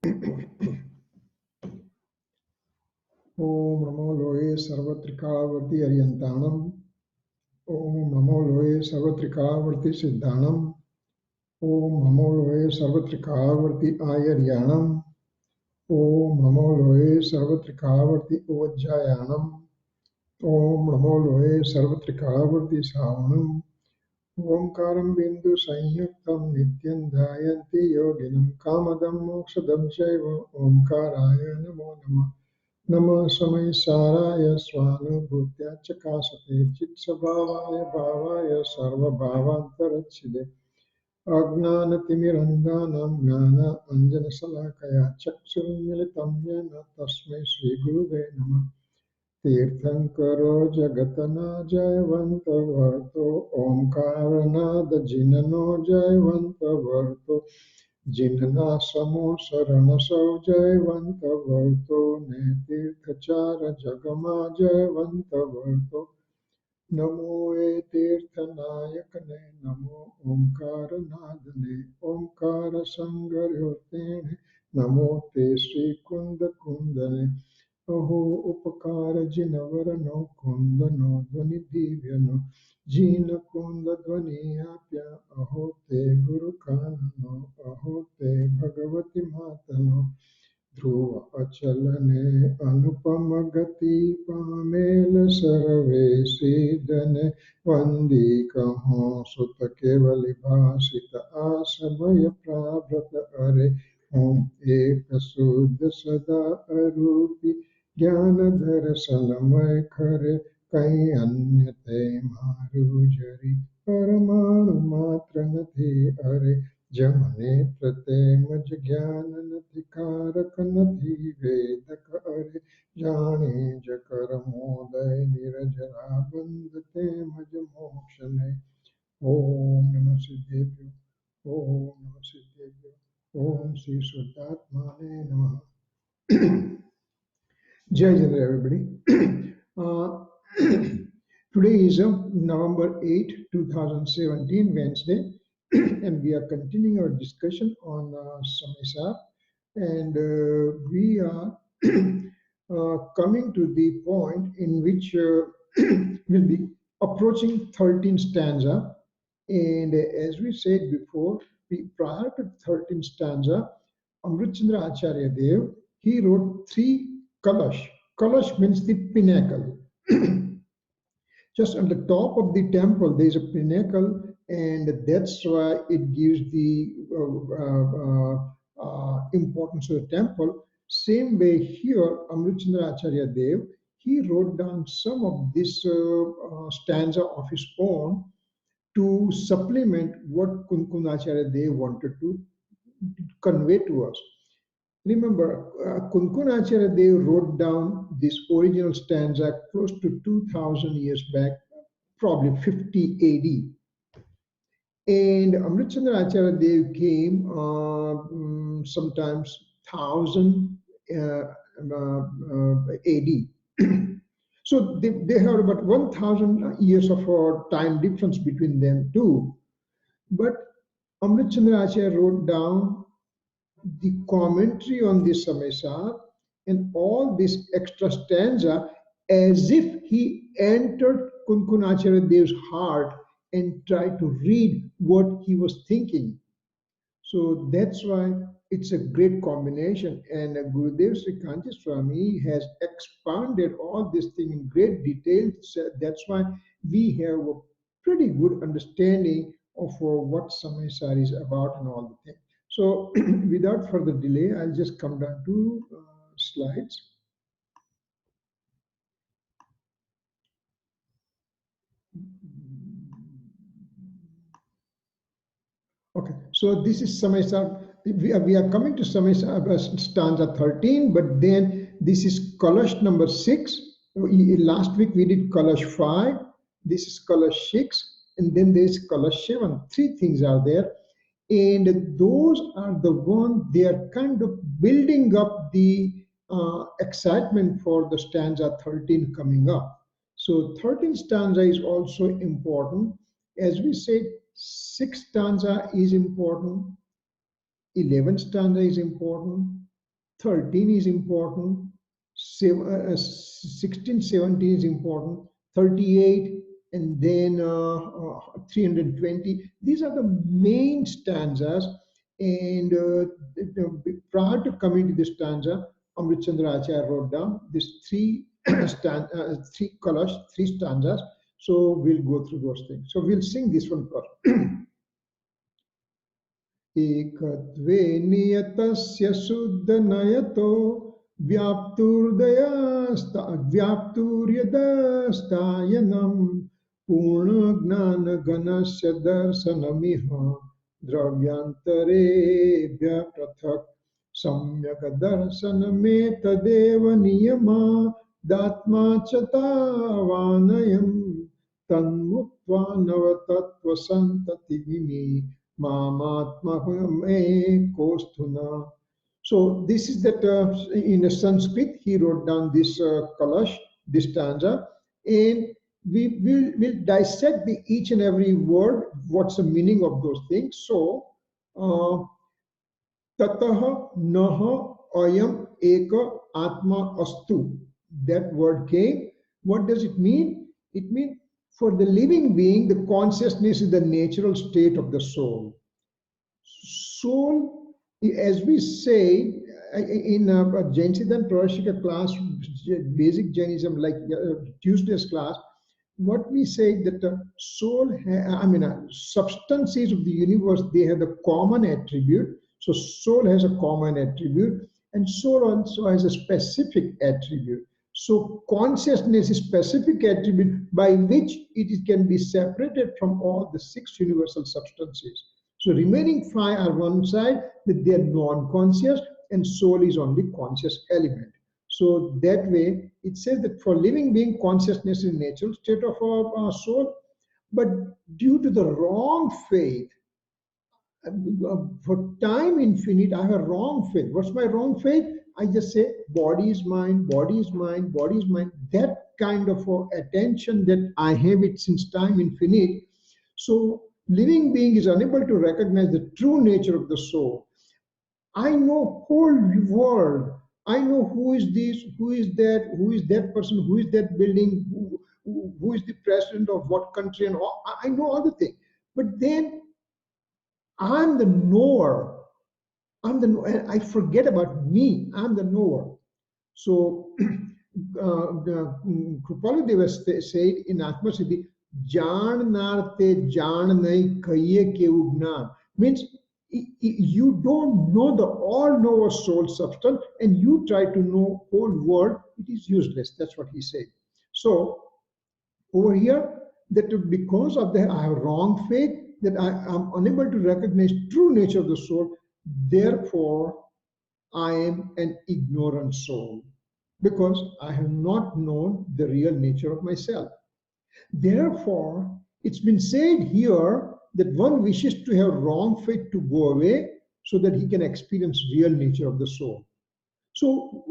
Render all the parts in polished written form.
Om Namo Loe Sarvatrikavarti Aryantanam. Om Namo Loe Sarvatrikavarti Siddhanam. Om Namo Loe Sarvatrikavarti Ayaryanam. Om Namo Loe Sarvatrikavarti Ojjayanam. Om Namo Loe Sarvatrikavarti Savanam. Omkaram Bindu Sanyuktam Nityam Dhayanti Yoginam Kamadam Mokshadam Shaiva Omkaraya Namo Namah. Namah Samay Saraya Swanubhutya Chakasate Chit Sabhavaya Bhavaya Sarva Bhavantarachide Ajnanatimirandhanam Jnana Anjana Salakaya Chakshurmilitam Yena Tasmai Sri Guruve Namah Tirthankaro Jagatana Jayavanta Varto Omkaranada Jinano Jayavanta Varto Jinna Samo Sarana Jayavanta Varto Netirthachara Jagama Jayavanta Varto Namo Tirthanayakane Namo Omkaranadane Omkara Sangaryortene Namo Te Sri Kunda Kundane Aho Upakara Jinavarano Kundano Dvani Divyano Jina Kunda Dvani Apya Aho Te Guru Kanano Aho Te Bhagavati Matano Dhruva Achalane Anupamagati Pamela Sarve Siddhane Vandi Kaho Sutta Kevali Bhasita Asamaya Prabhrata Are Om Eka Suddha Sada Arupi Jnana Darasanamay Khare Kai Anyate Maru Jari Paramanu Matra Nathi Are Jamane Prate Maj Jnana Nathi Karak Nathi Vedak Are Jani Jakara Moday Nirajara Bandate Maj Mokshane Om Namah Siddhebhyo Om Namah Siddhebhyo Om Sri Suddhatmane Namah. Jai Jai everybody. Uh, Today is November 8, 2017, Wednesday, and we are continuing our discussion on Samisa, and we are coming to the point in which we'll be approaching 13th stanza. And as we said before, prior to 13th stanza, Amritchandra Acharya Dev, he wrote 3 Kalash. Kalash means the pinnacle. Just on the top of the temple, there is a pinnacle, and that's why it gives the importance of the temple. Same way here, Amritchandra Acharya Dev, he wrote down some of this stanza of his own to supplement what Kunkunacharya Dev wanted to convey to us. Remember, Kunkunacharya Dev wrote down this original stanza close to 2000 years back, probably 50 AD. And Amritchandra Acharya Dev came sometimes 1000 AD. So they have about 1000 years of time difference between them too. But Amritchandra Acharya wrote down the commentary on the Samesar and all this extra stanza as if he entered Kunkunacharya Dev's heart and tried to read what he was thinking. So that's why it's a great combination. And Gurudev Sri Kanti Swami has expanded all this thing in great detail. So that's why we have a pretty good understanding of what Samesar is about and all the things. So without further delay, I'll just come down to slides. Okay, so this is Samesar. We are coming to Samesar stanza 13, but then this is Kalash number 6. Last week we did Kalash 5. This is Kalash 6, and then there's Kalash 7. 3 things are there. And those are the ones they are kind of building up the excitement for the stanza 13 coming up. So 13th stanza is also important. As we said, 6th stanza is important, 11th stanza is important, 13 is important, 16, 17 is important, 38, and then 320. These are the main stanzas. And prior to coming to this stanza, Amrit Chandra Acharya wrote down these three colors, three stanzas. So we'll go through those things. So we'll sing this one first. एकत्वे नियतस्य शुद्धनयतो व्याप्तुर्यदस्तायनं पूर्णज्ञानगणस्य दर्शनमिह द्रव्यान्तरेभ्यः पृथक् सम्यक् दर्शनमेतदेव नियमादात्मा च तावानयं तन्मुक्त्वा नवतत्त्वसन्ततिविनि Mamatmahame. So this is that in a Sanskrit he wrote down this kalash, this stanza, and we will dissect each and every word. What's the meaning of those things? So tataha naha ayam eka atma astu. That word came. What does it mean? It means for the living being, the consciousness is the natural state of the soul. Soul, as we say in a Jain Siddhanta Prashika class, basic Jainism, like Tuesday's class, what we say that the soul, substances of the universe, they have a common attribute. So soul has a common attribute, and soul also has a specific attribute. So consciousness is specific attribute by which it can be separated from all the six universal substances. So remaining five are one side, that they are non-conscious, and soul is only conscious element. So that way, it says that for living being, consciousness is natural state of our soul, but due to the wrong faith, for time infinite, I have wrong faith. What's my wrong faith? I just say body is mine, body is mine, body is mine. That kind of attention that I have it since time infinite. So living being is unable to recognize the true nature of the soul. I know whole world. I know who is this, who is that person, who is that building, who is the president of what country, and all. I know all the things. But then I'm the knower. I forget about me. I'm the knower. So Kripaladeva said in Atma Siddhi, Jannarte Jannai Kaiye ke Ugnan, means you don't know the all-knower soul substance and you try to know whole world, it is useless. That's what he said. So over here, that because of that I have wrong faith, that I am unable to recognize true nature of the soul, therefore I am an ignorant soul, because I have not known the real nature of myself. Therefore, it's been said here that one wishes to have wrong faith to go away so that he can experience real nature of the soul. So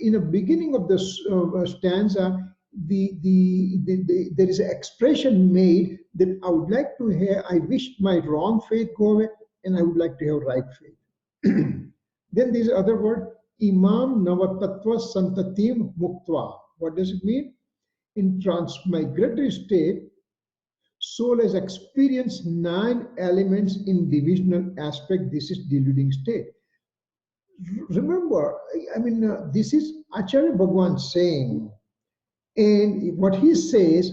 in the beginning of this stanza, there is an expression made that I would like to have, I wish my wrong faith go away and I would like to have right faith. Then there's other word, imam navatattva santatim muktva. What does it mean? In transmigratory state, soul has experienced 9 elements in divisional aspect. This is deluding state. Remember, this is Acharya Bhagwan saying, and what he says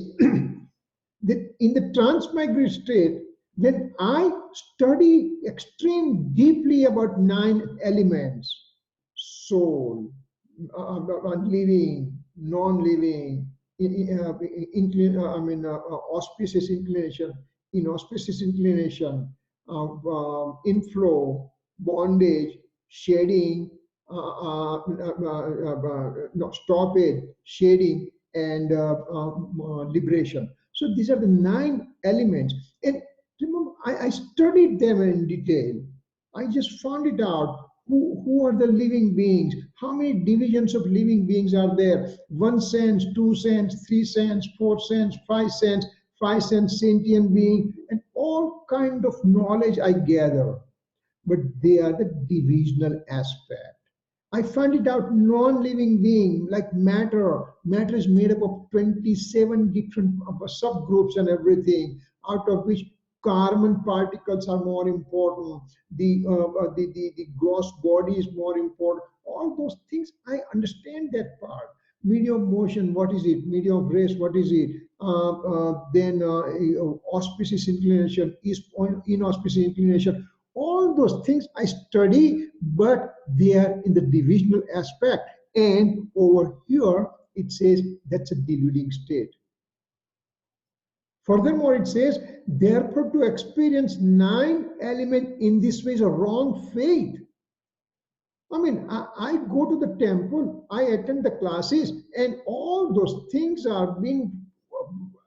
that in the transmigratory state, when I study extreme deeply about 9 elements, soul, living, non-living, auspicious inclination, inauspicious inclination, inflow, bondage, shading, stoppage, shading, and liberation. So these are the 9 elements. And remember, I studied them in detail. I just found it out. Who are the living beings? How many divisions of living beings are there? 1 sense, 2 sense, 3 sense, 4 sense, 5 sense, 5 sense sentient being, and all kind of knowledge I gather. But they are the divisional aspect. I find it out non-living being like matter. Matter is made up of 27 different subgroups and everything, out of which carbon particles are more important. The gross body is more important. All those things, I understand that part. Medium of motion, what is it? Medium of rest, what is it? Auspicious inclination, inauspicious inclination. All those things I study, but they are in the divisional aspect. And over here, it says that's a deluding state. Furthermore, it says, therefore, to experience 9 elements in this way is a wrong faith. I mean, I go to the temple, I attend the classes, and all those things are being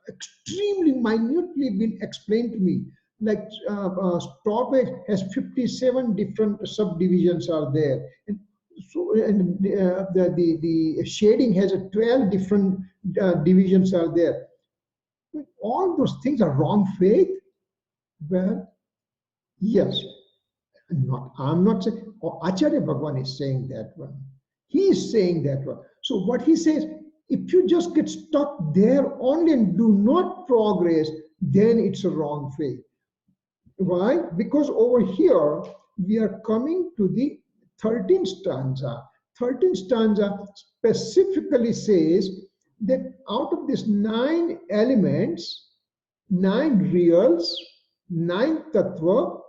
extremely minutely been explained to me. Like stoppage has 57 different subdivisions are there, and so and the shading has a 12 different divisions are there. All those things are wrong faith. Well, yes, I'm not saying, or Acharya Bhagwan is saying that one. He is saying that one. So what he says, if you just get stuck there only and do not progress, then it's a wrong faith. Why? Because over here, we are coming to the 13th stanza. 13th stanza specifically says that out of these 9 elements, 9 reals, 9 tattva,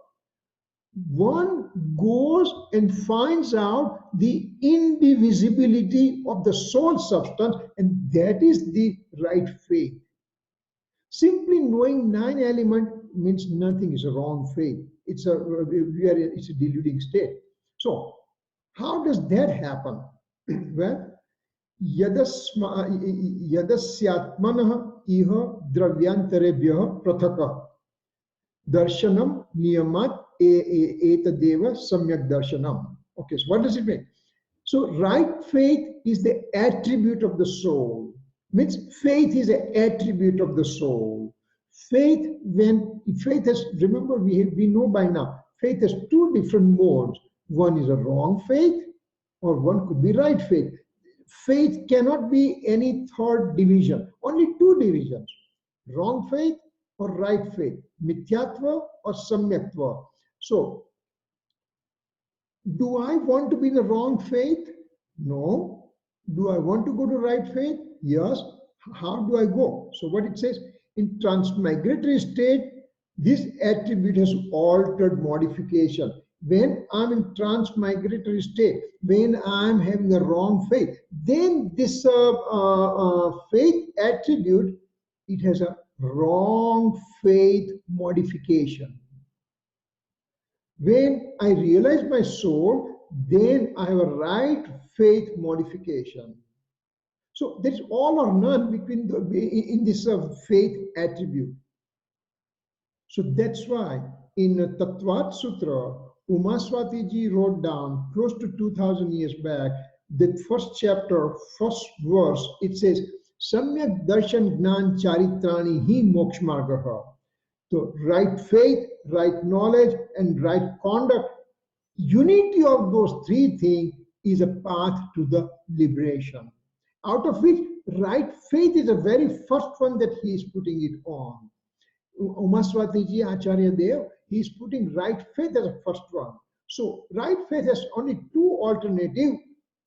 one goes and finds out the indivisibility of the soul substance, and that is the right faith. Simply knowing 9 elements means nothing, is a wrong faith. It's a deluding state. So, how does that happen? Well, yadasyatmanah iha dravyantarebhyah prathakah darshanam niyamat etadeva samyak darshanam. Okay, so what does it mean? So right faith is the attribute of the soul. Means faith is an attribute of the soul. Faith, has, remember we know by now, faith has 2 different modes. One is a wrong faith, or one could be right faith. Faith cannot be any third division, only 2 divisions: wrong faith or right faith, mithyatva or samyaktva. So, do I want to be in the wrong faith? No. Do I want to go to right faith? Yes. How do I go? So what it says, in transmigratory state, this attribute has altered modification. When I'm in transmigratory state, when I'm having a wrong faith, then this faith attribute, it has a wrong faith modification. When I realize my soul, then I have a right faith modification. So there is all or none between in this faith attribute. So that's why in Tattvat Sutra, Umaswati ji wrote down close to 2000 years back, the first chapter, first verse, it says, Samyak darshan gnan charitrani hi moksha margaha. So right faith, right knowledge, and right conduct, unity of those 3 things is a path to the liberation. Out of which right faith is the very first one that he is putting it on. Umaswati ji, Acharya Dev, he is putting right faith as the first one. So right faith has only 2 alternatives.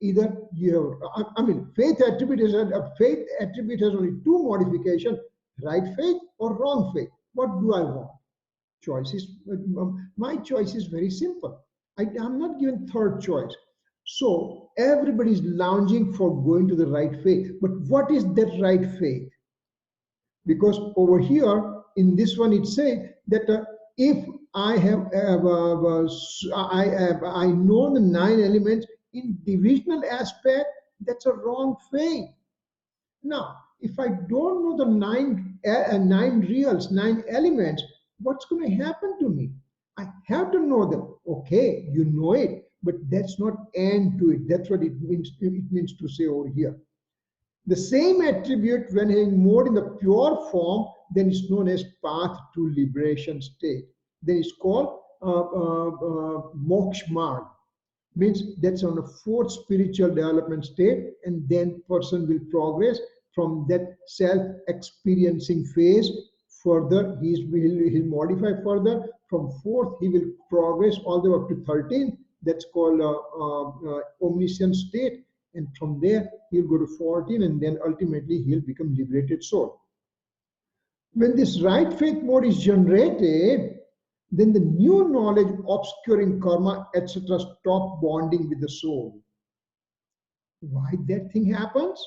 Either you have, faith attribute has only 2 modifications: right faith or wrong faith. What do I want? My choice is very simple. I'm not given third choice. So everybody is lounging for going to the right faith. But what is that right faith? Because over here in this one it says that if I know the 9 elements in divisional aspect, that's a wrong faith. Now, if I don't know the 9 reals, 9 elements, what's going to happen to me? I have to know them. Okay, you know it, but that's not end to it. That's what it means. It means to say over here. The same attribute, when having more in the pure form, then is known as path to liberation state. Then it's called moksha marg. Means that's on a fourth spiritual development state, and then person will progress from that self-experiencing phase. Further, he'll modify further. From fourth, he will progress all the way up to 13. That's called omniscient state. And from there, he'll go to 14, and then ultimately he'll become liberated soul. When this right faith mode is generated, then the new knowledge obscuring karma, etc., stop bonding with the soul. Why that thing happens?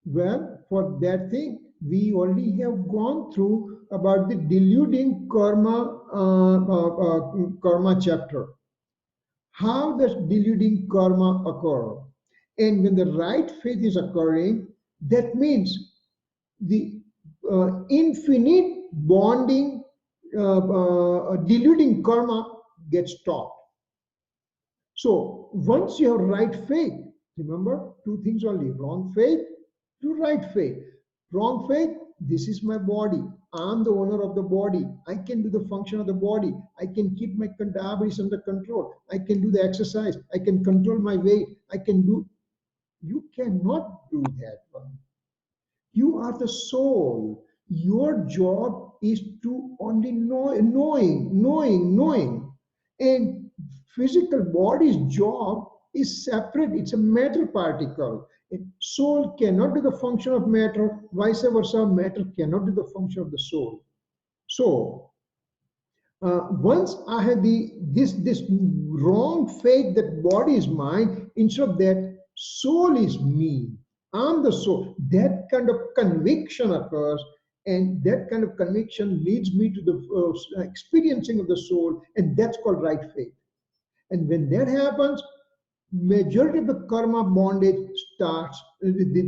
Well, for that thing, we already have gone through about the deluding karma chapter. How does deluding karma occur? And when the right faith is occurring, that means the infinite bonding, deluding karma gets stopped. So once you have right faith, remember two things only: wrong faith to right faith. Wrong faith, this is my body. I'm the owner of the body. I can do the function of the body. I can keep my diabetes under control. I can do the exercise. I can control my weight. I can do. You cannot do that one. You are the soul. Your job is to only know, knowing. And physical body's job is separate. It's a matter particle. Soul cannot do the function of matter. Vice versa, matter cannot do the function of the soul. So once I had this wrong faith that body is mine, instead of that soul is me. I'm the soul. That kind of conviction occurs, and that kind of conviction leads me to the experiencing of the soul, and that's called right faith. And when that happens, majority of the karma bondage starts. They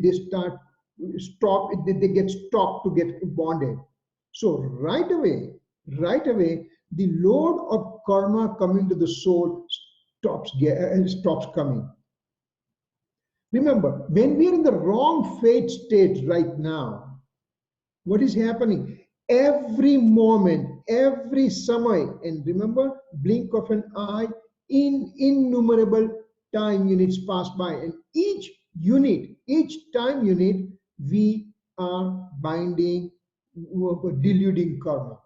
They get stopped to get bonded. So right away, the load of karma coming to the soul stops coming. Remember, when we are in the wrong faith state right now, what is happening? Every moment, every samay, and remember, blink of an eye, innumerable time units pass by, and each time unit, we are binding, deluding karma.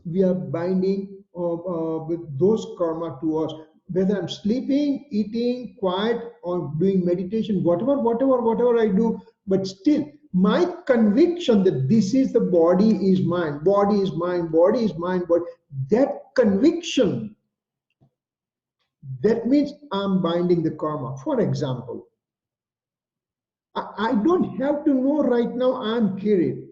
We are binding with those karma to us. Whether I'm sleeping, eating, quiet, or doing meditation, whatever I do, but still, my conviction that this is the body is mine, body is mine, body is mine, but that conviction, that means I'm binding the karma. For example, I don't have to know right now I'm Kirit.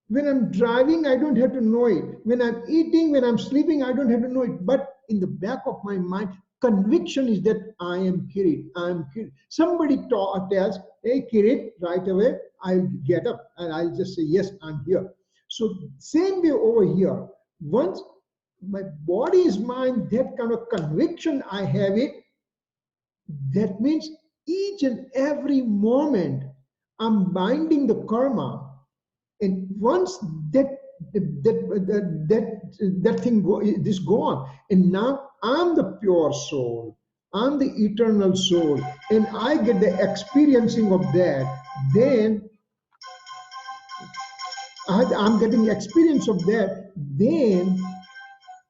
When I'm driving, I don't have to know it. When I'm eating, when I'm sleeping, I don't have to know it. But in the back of my mind, conviction is that I am Kirit. I am Kirit. Somebody tells, hey, Kirit, right away, I'll get up and I'll just say, yes, I'm here. So same way over here. Once my body is mine, that kind of conviction I have it, that means each and every moment I'm binding the karma, and once that thing is gone, and now I'm the pure soul, I'm the eternal soul, and I get the experiencing of that, then I'm getting experience of that, then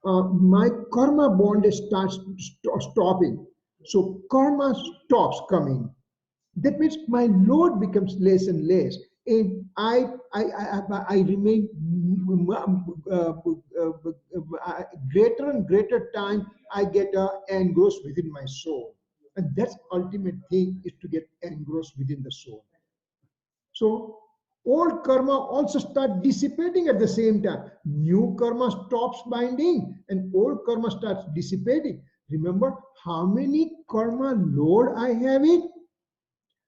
my karma bond starts stopping. So karma stops coming. That means my load becomes less and less, and I remain greater and greater time I get engrossed within my soul, and that's ultimate thing is to get engrossed within the soul. So old karma also start dissipating at the same time. New karma stops binding, and old karma starts dissipating. Remember how many karma load I have it?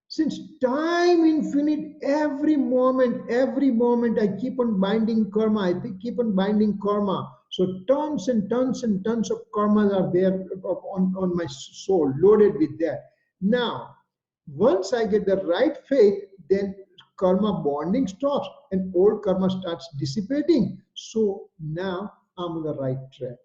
Since time infinite, every moment, I keep on binding karma, I keep on binding karma. So tons and tons and tons of karmas are there on my soul, loaded with that. Now, once I get the right faith, then karma bonding stops and old karma starts dissipating. So now I'm on the right track.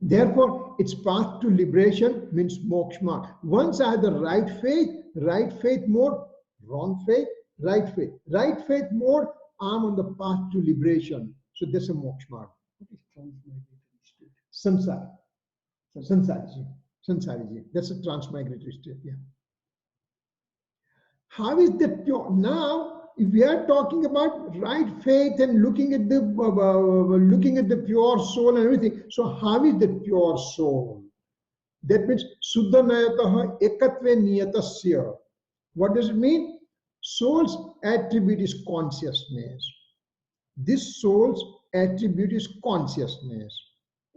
Therefore, its path to liberation means moksha. Once I have the right faith mode, wrong faith, right faith. Right faith mode, I'm on the path to liberation. So that's a moksha. What is transmigratory state? Samsara. Sansariji. Sansariji. That's a transmigratory state, yeah. How is that pure? Now, if we are talking about right faith and looking at the pure soul and everything, so how is the pure soul? That means Suddha Nayataha Ekatve Niyatasya. What does it mean? Soul's attribute is consciousness. This soul's attribute is consciousness.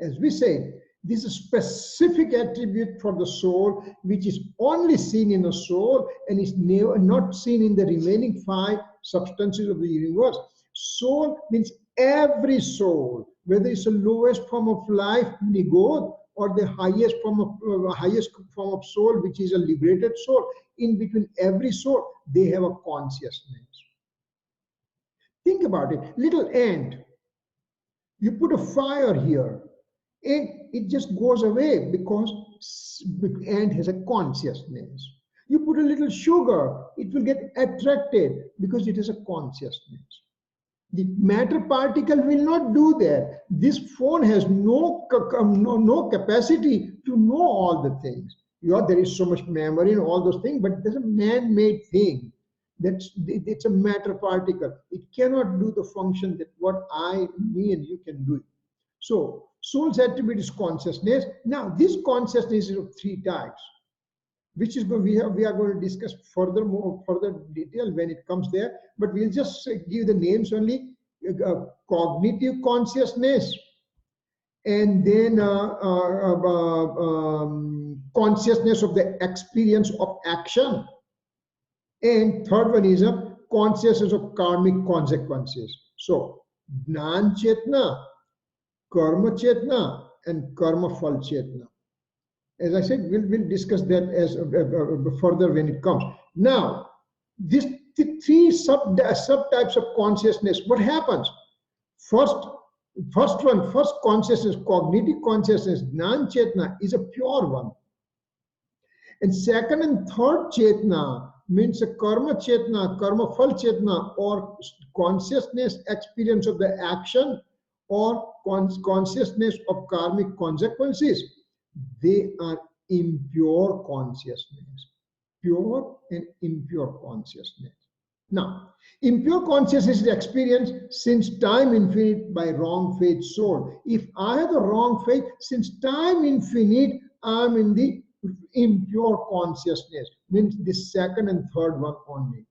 As we said, this is a specific attribute for the soul, which is only seen in the soul and is not seen in the remaining five substances of the universe. Soul means every soul, whether it's the lowest form of life, nigod, or the highest form of soul, which is a liberated soul. In between every soul, they have a consciousness. Think about it. Little ant. You put a fire here, and it just goes away because the ant has a consciousness. You put a little sugar, it will get attracted because it has a consciousness. The matter particle will not do that. This phone has no capacity to know all the things. There is so much memory and all those things, but there's a man-made thing. It's a matter particle. It cannot do the function that what me and you can do it. So soul's attribute is consciousness. Now this consciousness is of three types, which is we are going to discuss further detail when it comes there. But we'll just give the names only: cognitive consciousness, and then consciousness of the experience of action. And third one is a consciousness of karmic consequences. So, Jnana Chetna, Karma Chetna, and Karma Phal Chetna. As I said, we'll discuss that as further when it comes. Now, these three subtypes of consciousness, what happens? First consciousness, cognitive consciousness, Jnana Chetna, is a pure one. And second and third Chetna means a karma chetna, karma phal chetna, or consciousness experience of the action, or consciousness of karmic consequences. They are impure consciousness, pure and impure consciousness. Now, impure consciousness is experienced since time infinite by wrong faith soul. If I have the wrong faith, since time infinite, I am in the impure consciousness, means the second and third one only.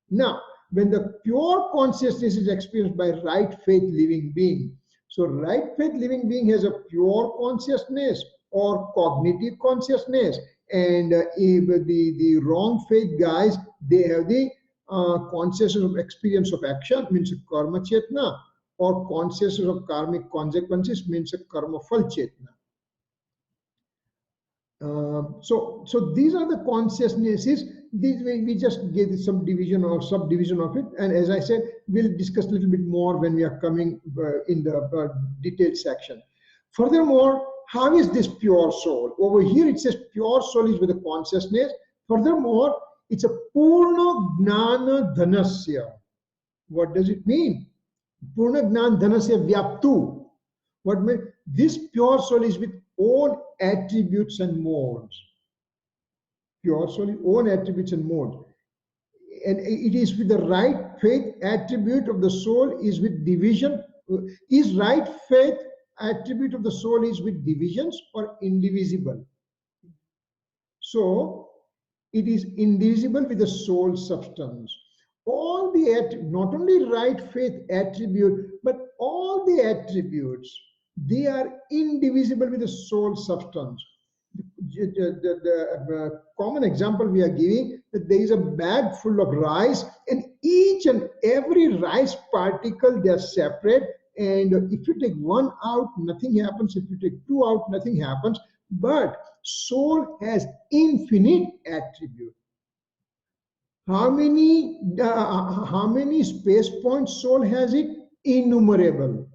Now, when the pure consciousness is experienced by right faith living being, so right faith living being has a pure consciousness or cognitive consciousness, and the wrong faith guys, they have the consciousness of experience of action, means a karma chetna, or consciousness of karmic consequences, means a karma phal chetna. So these are the consciousnesses. These we just gave some division or subdivision of it, and as I said, we'll discuss a little bit more when we are coming in the detailed section. Furthermore, how is this pure soul? Over here it says pure soul is with a consciousness. Furthermore, it's a purna gnana dhanasya. What does it mean? Purna gnana dhanasya vyaptu. What means this pure soul is with own attributes and modes. Pure soul is own attributes and modes. And it is with the right faith attribute of the soul is with division. Is right faith attribute of the soul is with divisions or indivisible? So it is indivisible with the soul substance. All the not only right faith attribute, but all the attributes, they are indivisible with the soul substance. The common example we are giving, that there is a bag full of rice, and each and every rice particle, they are separate, and if you take one out, nothing happens. If you take two out, nothing happens. But soul has infinite attribute. How many space points soul has it? Innumerable.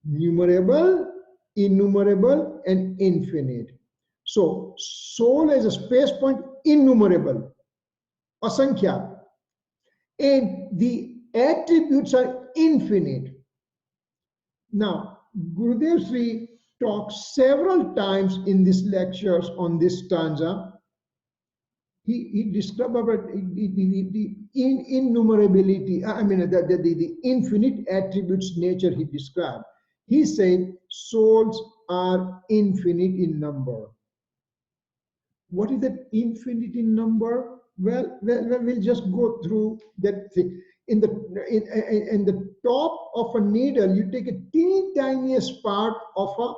Numerable, innumerable, and infinite. So soul is a space point, innumerable, asankhya, and the attributes are infinite. Now, Gurudev Sri talks several times in these lectures on this stanza. He described about the innumerability, I mean, the infinite attributes nature he described. He said souls are infinite in number. What is that infinite in number? Well, we'll just go through that thing. In the top of a needle, you take a teeny tiniest part of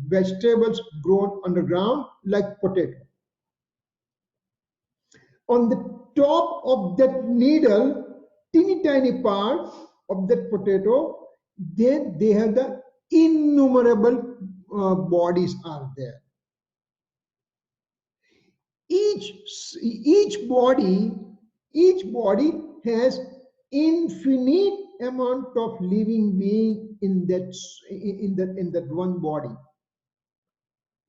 vegetables grown underground, like potato. On the top of that needle, teeny tiny part of that potato, then they have the innumerable bodies are there. Each body has infinite amount of living being in that one body.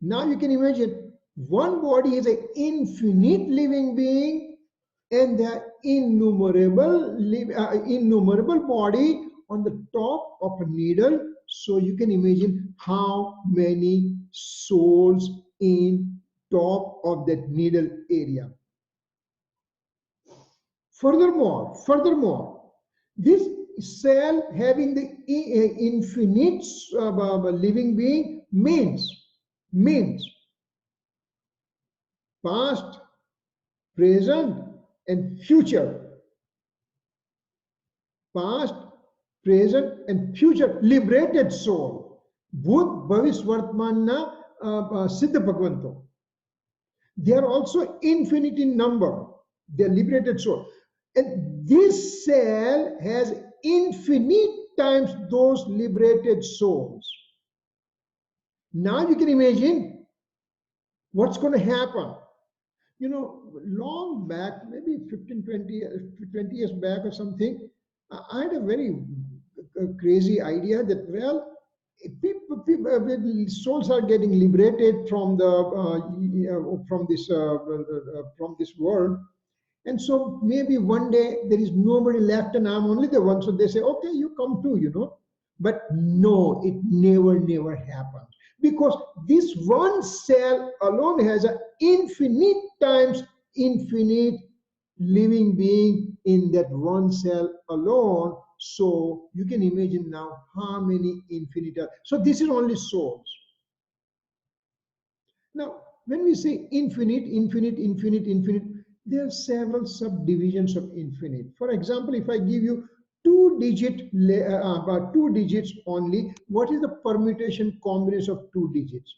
Now you can imagine one body is an infinite living being, and the innumerable body on the top of a needle. So you can imagine how many souls in top of that needle area. Furthermore, this cell having the infinite living being means past, present, and future. Past, present, and future liberated soul. Bhut, Bhavish, Vartmanna, Siddha Bhagwanto. They are also infinite in number. They are liberated soul. And this cell has infinite times those liberated souls. Now you can imagine what's going to happen. You know, long back, maybe 15, 20 years back or something, I had a very crazy idea that, well, souls are getting liberated from this world, and so maybe one day there is nobody left and I'm only the one. So they say, okay, you come too, you know. But no, it never happened, because this one cell alone has an infinite times infinite living being in that one cell alone. So you can imagine now how many infinite are. So this is only souls. Now, when we say infinite, there are several subdivisions of infinite. For example, if I give you two digits only, what is the permutation combination of two digits?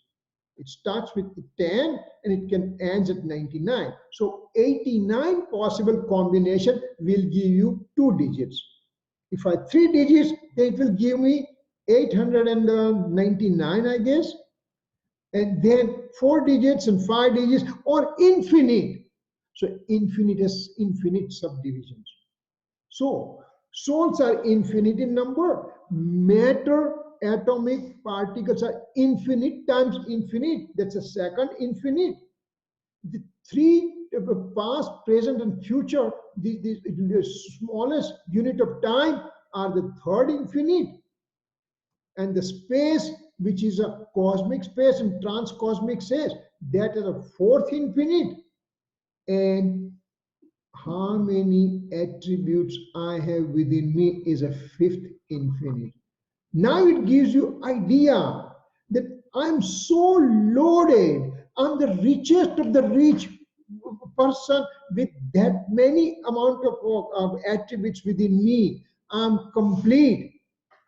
It starts with 10 and it can end at 99. So 89 possible combination will give you two digits. If I 3 digits, then it will give me 899, I guess. And then 4 digits and 5 digits, or infinite. So infinite has infinite subdivisions. So souls are infinite in number. Matter, atomic particles are infinite times infinite. That's a second infinite. The three past, present, and future, the smallest unit of time, are the third infinite. And the space, which is a cosmic space and transcosmic space, that is a fourth infinite. And how many attributes I have within me is a fifth infinite. Now it gives you idea that I'm so loaded. I'm the richest of the rich person with that many amount of attributes within me. I'm complete.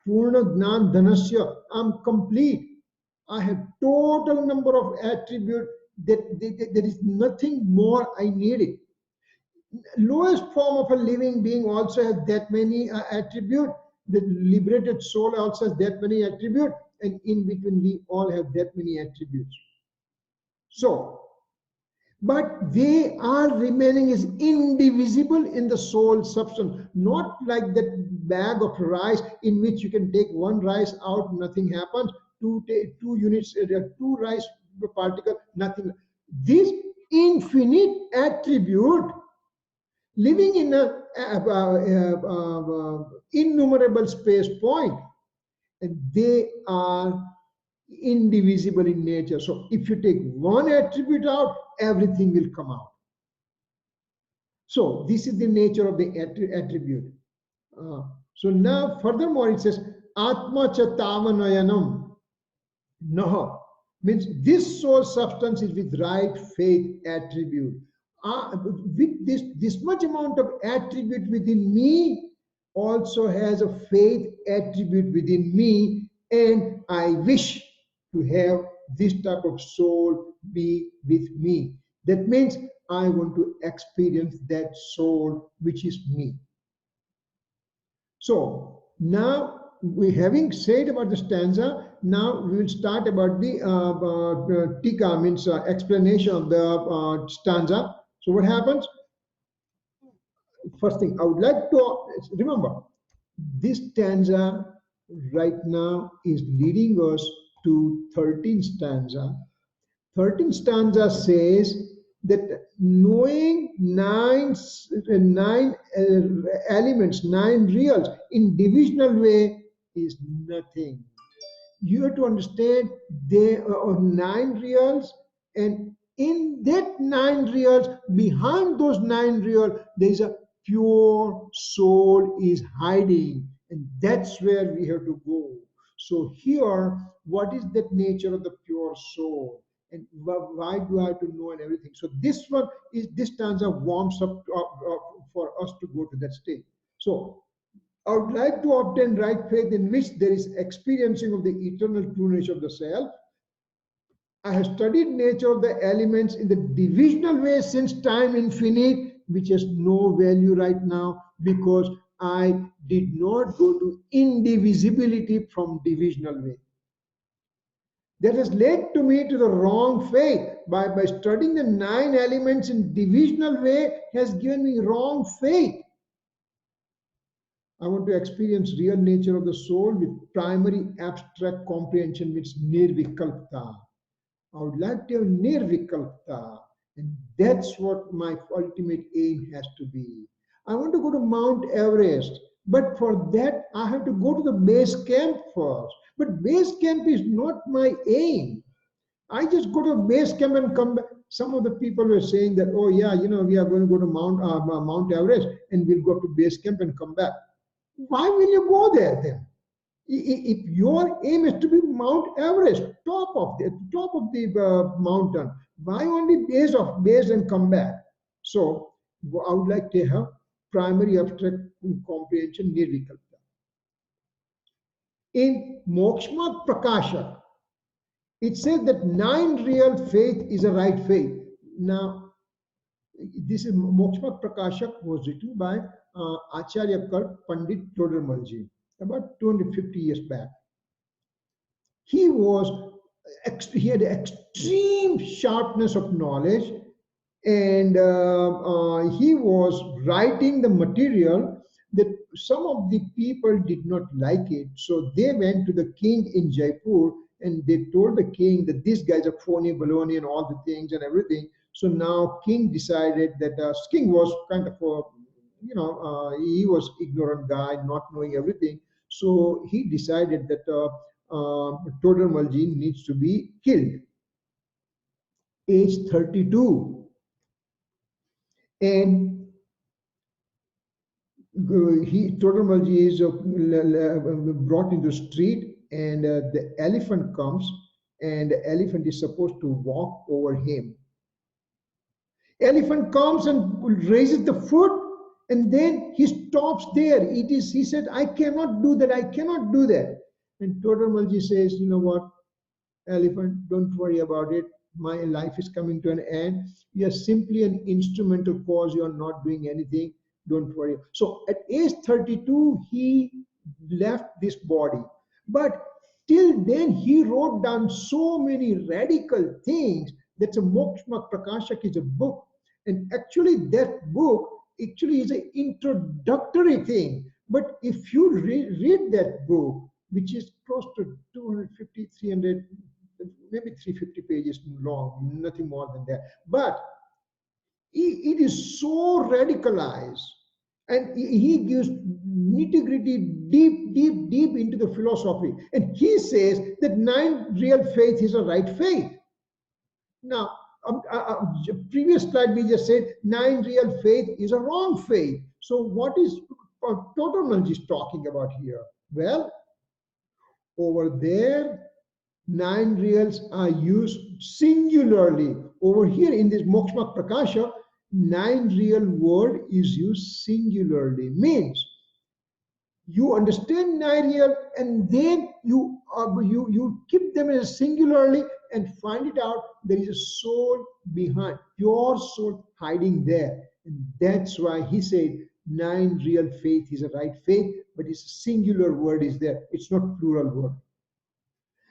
Purna Gnan Dhanasya. I'm complete. I have total number of attributes that there is nothing more I need. Lowest form of a living being also has that many attributes. The liberated soul also has that many attributes, and in between we all have that many attributes. So but they are remaining as indivisible in the soul substance, not like that bag of rice in which you can take one rice out, nothing happens, two units, two rice particle, nothing. This infinite attribute living in innumerable space point, and they are indivisible in nature. So if you take one attribute out, everything will come out. So this is the nature of the attribute. So now furthermore it says Atma Chatavanayanam. No, means this soul substance is with right faith attribute. With this much amount of attribute within me also has a faith attribute within me, and I wish to have this type of soul be with me. That means I want to experience that soul which is me. So now we having said about the stanza, now we will start about the tika, means explanation of the stanza. So what happens? First thing I would like to remember, this stanza right now is leading us to 13th stanza. 13th stanza says that knowing nine elements, nine reals in divisional way is nothing. You have to understand there are nine reals, and in that nine reals, behind those nine reals, there is a pure soul is hiding, and that's where we have to go. So here, what is that nature of the pure soul? And why do I have to know and everything? So this one is, this stanza warms up for us to go to that stage. So I would like to obtain right faith in which there is experiencing of the eternal true nature of the self. I have studied nature of the elements in the divisional way since time infinite, which has no value right now because I did not go to indivisibility from divisional way. That has led to me to the wrong faith. By studying the nine elements in divisional way has given me wrong faith. I want to experience real nature of the soul with primary abstract comprehension, which is nirvikalpta. I would like to have nirvikalpta, and that's what my ultimate aim has to be. I want to go to Mount Everest, but for that I have to go to the base camp first. But base camp is not my aim. I just go to base camp and come back. Some of the people were saying that, oh yeah, we are going to go to Mount Everest and we'll go to base camp and come back. Why will you go there then? If your aim is to be Mount Everest, top of the mountain, why only base and come back? So I would like to have primary abstract comprehension nirvikalpa. In Mokshmat Prakashak, it says that nine real faith is a right faith. Now, this is Mokshmat Prakashak was written by Acharya Kar Pandit Todarmalji about 250 years back. He had extreme sharpness of knowledge, and he was writing the material that some of the people did not like it. So they went to the king in Jaipur and they told the king that these guys are phony, baloney, and all the things and everything. So now king decided that king was kind of he was ignorant guy, not knowing everything. So he decided that Todarmalji needs to be killed. Age 32. And Todarmalji is brought into the street, and the elephant comes, and the elephant is supposed to walk over him. Elephant comes and raises the foot, and then he stops there. He said, I cannot do that, I cannot do that. And Todarmalji says, you know what, elephant, don't worry about it. My life is coming to an end. You are simply an instrumental cause. You are not doing anything. Don't worry. So at age 32, he left this body. But till then, he wrote down so many radical things That's a Moksha Prakashak is a book. And actually that book actually is an introductory thing. But if you read that book, which is close to 250, 300, maybe 350 pages long, nothing more than that. But it is so radicalized, and he gives nitty-gritty, deep into the philosophy. And he says that nine real faith is a right faith. Now, previous slide we just said nine real faith is a wrong faith. So what is tautology talking about here? Well, over there, nine reals are used singularly. Over here in this Moksha Prakasha, nine real word is used singularly. Means you understand nine real and then you keep them as singularly and find it out there is a soul behind, pure soul hiding there. And that's why he said nine real faith is a right faith, but it's a singular word is there. It's not plural word.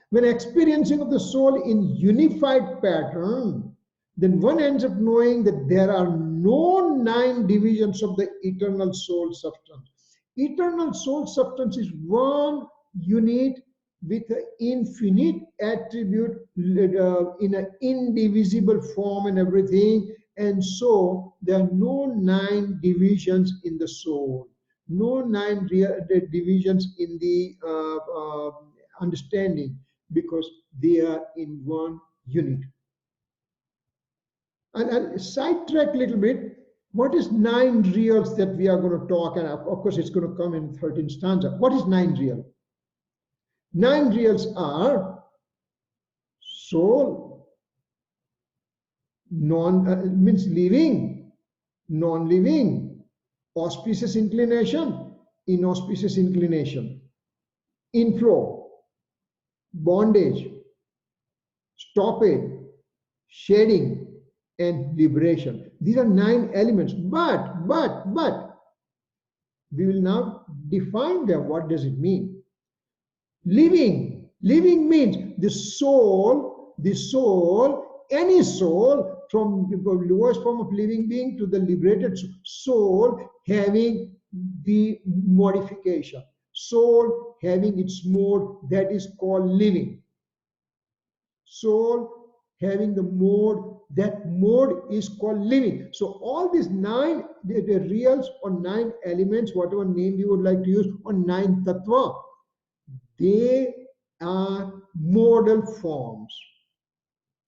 When experiencing of the soul in unified pattern, then one ends up knowing that there are no nine divisions of the eternal soul substance. Eternal soul substance is one unit with an infinite attribute in an indivisible form and everything. And so there are no nine divisions in the soul, no nine divisions in the understanding, because they are in one unit. And I'll sidetrack a little bit. What is nine reals that we are going to talk? And of course, it's going to come in 13th stanza. What is nine real? Nine reals are soul, means living, non-living, auspicious inclination, inauspicious inclination, inflow, bondage, stoppage, shedding, and liberation. These are nine elements. But we will now define them. What does it mean? Living means the soul, any soul, from the lowest form of living being to the liberated soul, having the modification, soul having its mode, that is called living. Soul having the mode, that mode is called living. So all these nine, the reals or nine elements, whatever name you would like to use, or nine tattva, they are modal forms.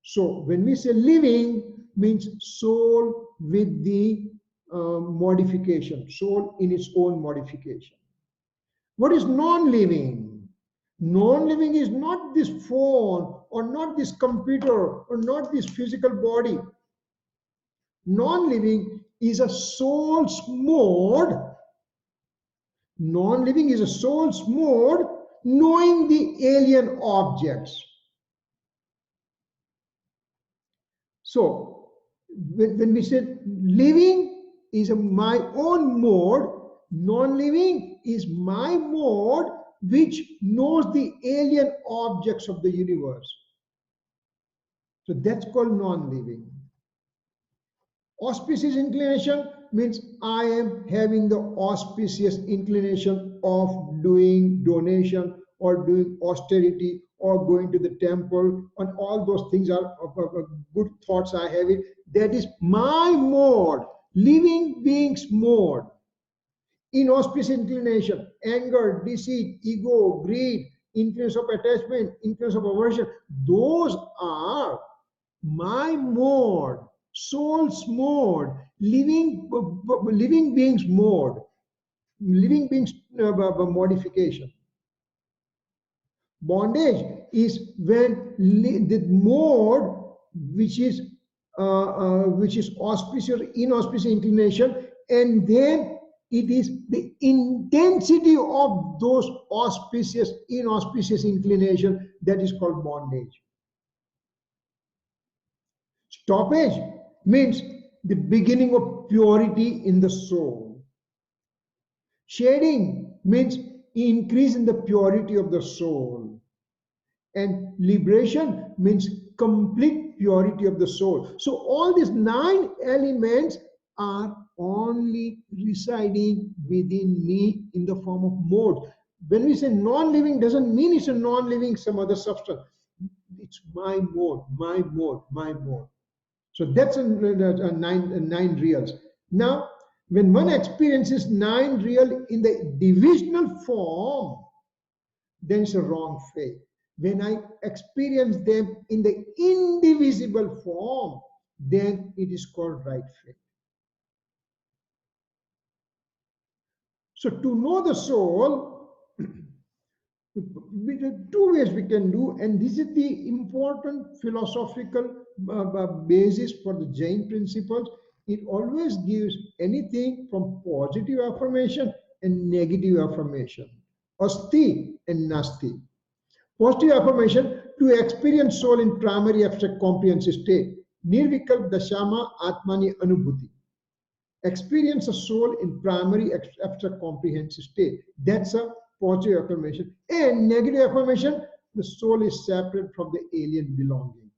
So when we say living, means soul with the modification, soul in its own modification. What is non-living? Non-living is not this phone or not this computer or not this physical body. Non-living is a soul's mode. Non-living is a soul's mode knowing the alien objects. So when we say living is my own mode, non-living is my mode which knows the alien objects of the universe. So that's called non-living. Auspicious inclination means I am having the auspicious inclination of doing donation or doing austerity or going to the temple, and all those things are good thoughts I have it. That is my mode, living beings mode. Inauspicious inclination, anger, deceit, ego, greed, influence of attachment, influence of aversion, those are my mode, soul's mode, living beings mode, living beings modification. Bondage is when the mode which is auspicious or inauspicious inclination, and then it is the intensity of those auspicious, inauspicious inclination that is called bondage. Stoppage means the beginning of purity in the soul. Shedding means increase in the purity of the soul. And liberation means complete purity of the soul. So all these 9 elements are only residing within me in the form of mode. When we say non-living, doesn't mean it's a non-living some other substance. It's my mode, my mode, my mode. So that's nine reals. Now, when one experiences 9 real in the divisional form, then it's a wrong faith. When I experience them in the indivisible form, then it is called right faith. So to know the soul, there are 2 ways we can do, and this is the important philosophical basis for the Jain principles. It always gives anything from positive affirmation and negative affirmation, asti and nasti. Positive affirmation: to experience soul in primary abstract comprehensive state, nirvikalp dashama atmani anubhuti. Experience a soul in primary abstract comprehensive state. That's a positive affirmation. And negative affirmation: the soul is separate from the alien belonging.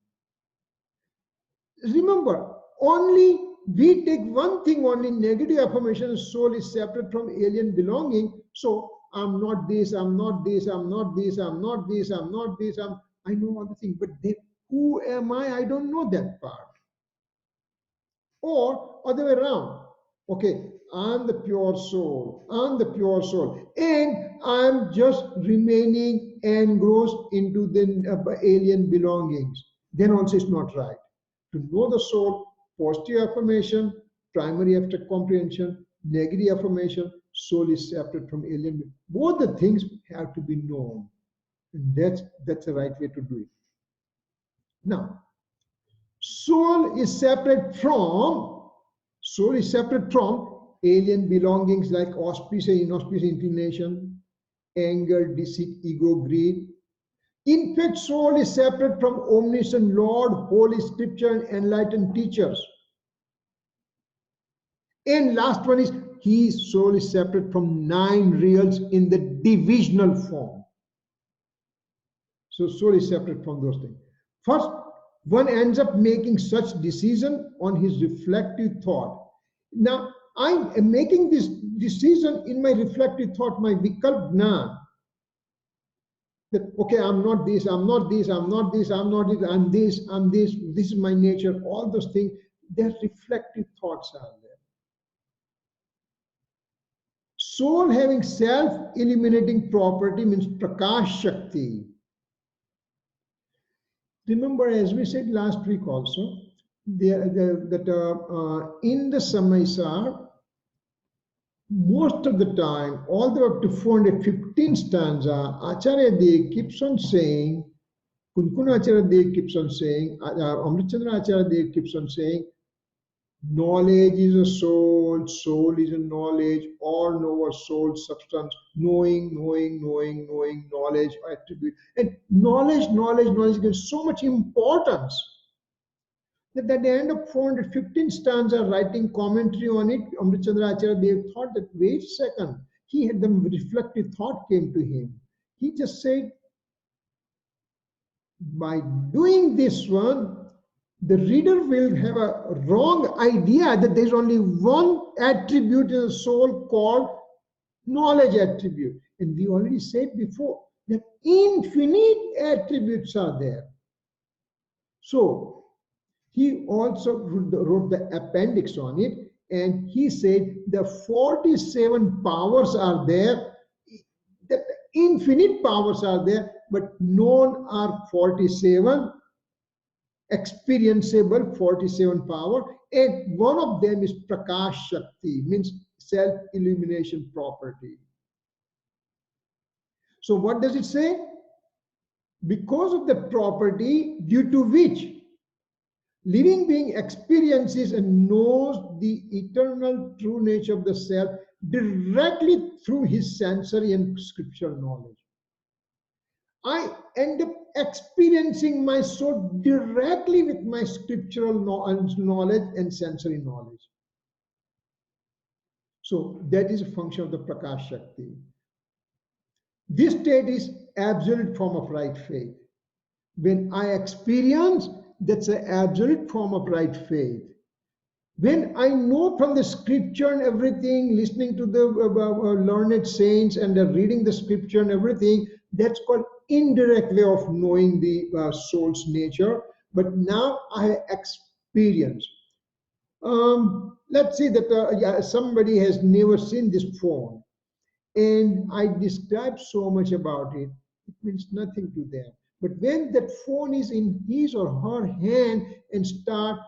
Remember, only we take one thing only, negative affirmation: soul is separate from alien belonging. So I'm not this, I'm not this, I'm not this, I'm not this, I'm not this, I know all the things, but then who am I don't know that part. Or other way around. Okay, I'm the pure soul, I'm the pure soul, and I'm just remaining engrossed into the alien belongings. Then also it's not right. To know the soul, positive affirmation, primary abstract comprehension, negative affirmation, soul is separate from alien. Both the things have to be known. And that's the right way to do it. Now, soul is separate from alien belongings like auspicious, inauspicious inclination, anger, deceit, ego, greed. In fact, soul is separate from omniscient Lord, Holy Scripture, and enlightened teachers. And last one is, his soul is separate from 9 reals in the divisional form. So soul is separate from those things. First, one ends up making such decision on his reflective thought. Now, I am making this decision in my reflective thought, my vikalp jnana. That, okay, I'm not this, I'm not this, I'm not this, I'm not this, I'm this, I'm this, this is my nature, all those things, their reflective thoughts are there. Soul having self-illuminating property means prakash shakti. Remember, as we said last week also, that in the Samaisar, most of the time, all the way up to 415 stanza, Acharya Dev keeps on saying, Kunkuna Acharya Dev keeps on saying, Amritchandra Acharya Dev keeps on saying, knowledge is a soul, soul is a knowledge, all know a soul substance, knowing, knowledge, attribute. And knowledge gives so much importance that at the end of 415 stanza, writing commentary on it, Amritchandra Acharya Dev thought that, wait a second, he had the reflective thought came to him. He just said, by doing this one, the reader will have a wrong idea that there is only one attribute in the soul called knowledge attribute. And we already said before that infinite attributes are there. So he also wrote the appendix on it, and he said the 47 powers are there, that infinite powers are there, but known are 47, experienceable 47 power, and one of them is prakash shakti, means self-illumination property. So what does it say? Because of the property due to which living being experiences and knows the eternal true nature of the self directly through his sensory and scriptural knowledge, I end up experiencing my soul directly with my scriptural knowledge and sensory knowledge. So that is a function of the Prakash Shakti. This state is absolute form of right faith. When I experience that's an absolute form of right faith. When I know from the scripture and everything, listening to the learned saints and reading the scripture and everything, that's called indirect way of knowing the soul's nature. But now I experience. Let's say that yeah, somebody has never seen this phone, and I describe so much about it, it means nothing to them. But when that phone is in his or her hand and start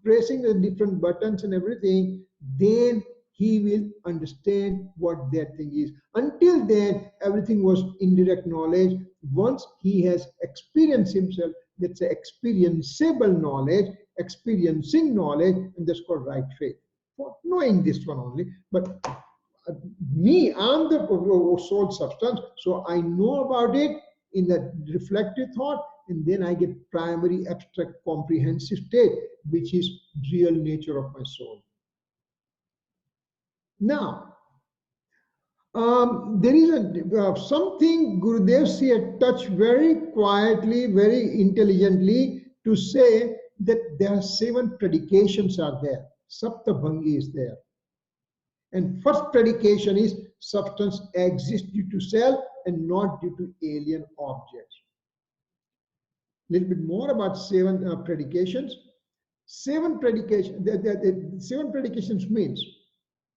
pressing the different buttons and everything, then he will understand what that thing is. Until then, everything was indirect knowledge. Once he has experienced himself, that's an experienceable knowledge, experiencing knowledge, and that's called right faith. For knowing this one only, but me, I'm the soul substance, so I know about it in the reflective thought, and then I get primary abstract comprehensive state, which is real nature of my soul. Now, there is something Gurudev here touched very quietly, very intelligently to say that there are 7 predications are there. Saptabhangi is there. And first predication is substance exists due to self and not due to alien objects. Little bit more about 7 predications. 7 predications. The 7 predications means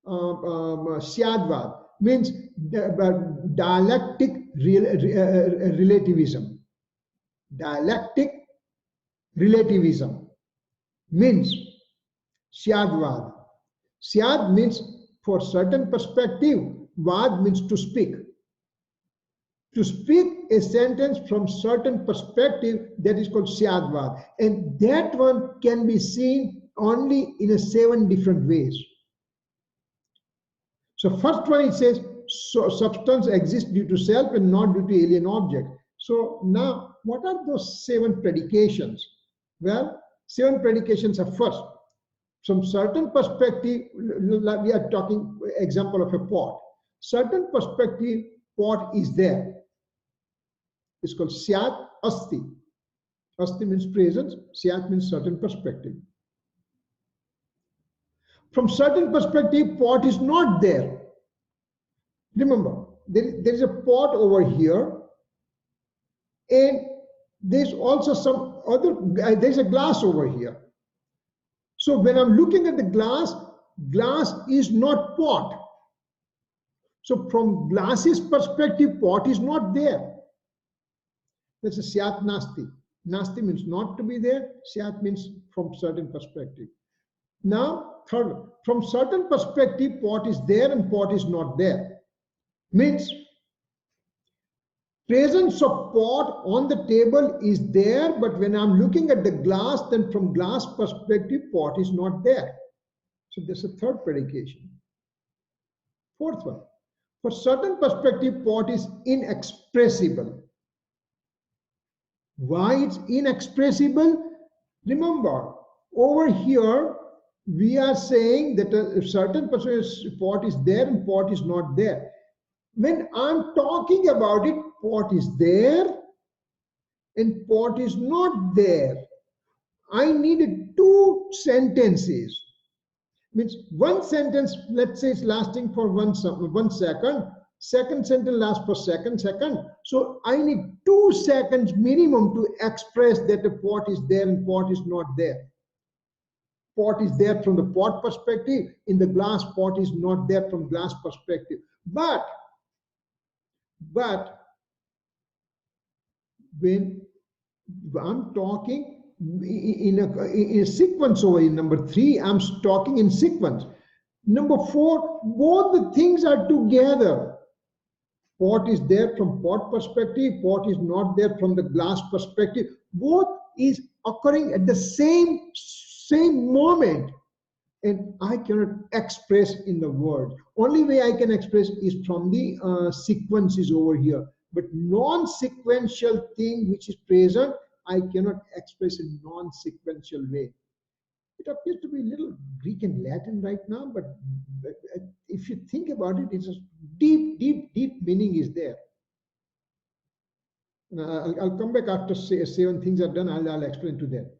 Syadvad means dialectic relativism. Dialectic relativism means Syadvad. Syad means for certain perspective, vad means to speak. To speak a sentence from certain perspective, that is called syadvad. And that one can be seen only in a 7 different ways. So first one it says, so substance exists due to self and not due to alien object. So now, what are those 7 predications? Well, 7 predications are first. From certain perspective, we are talking example of a pot. Certain perspective, pot is there. It's called Syat Asti. Asti means presence, Syat means certain perspective. From certain perspective, pot is not there. Remember, there is a pot over here, and there's also some other, there's a glass over here. So when I'm looking at the glass, glass is not pot. So from glass's perspective, pot is not there. That's a Syat Nasti. Nasti means not to be there. Syat means from certain perspective. Now, third, from certain perspective, pot is there and pot is not there. Means presence of pot on the table is there, but when I'm looking at the glass, then from glass perspective, pot is not there. So there's a third predication. Fourth one, for certain perspective, pot is inexpressible. Why it's inexpressible? Remember, over here, we are saying that a certain perspective pot is there and pot is not there. When I'm talking about it, pot is there and pot is not there. I needed 2 sentences. Means one sentence, let's say it's lasting for 1 second. Second sentence lasts for second. So I need 2 seconds minimum to express that the pot is there and pot is not there. Pot is there from the pot perspective. In the glass, pot is not there from glass perspective. But when I'm talking in a sequence over in number 3, I'm talking in sequence. Number 4, both the things are together. Pot is there from pot perspective, pot is not there from the glass perspective. Both is occurring at the same moment. And I cannot express in the words. Only way I can express is from the sequences over here. But non-sequential thing which is present, I cannot express in non-sequential way. It appears to be a little Greek and Latin right now, but if you think about it, it's a deep meaning is there. And I'll come back after 7 things are done. I'll explain to that.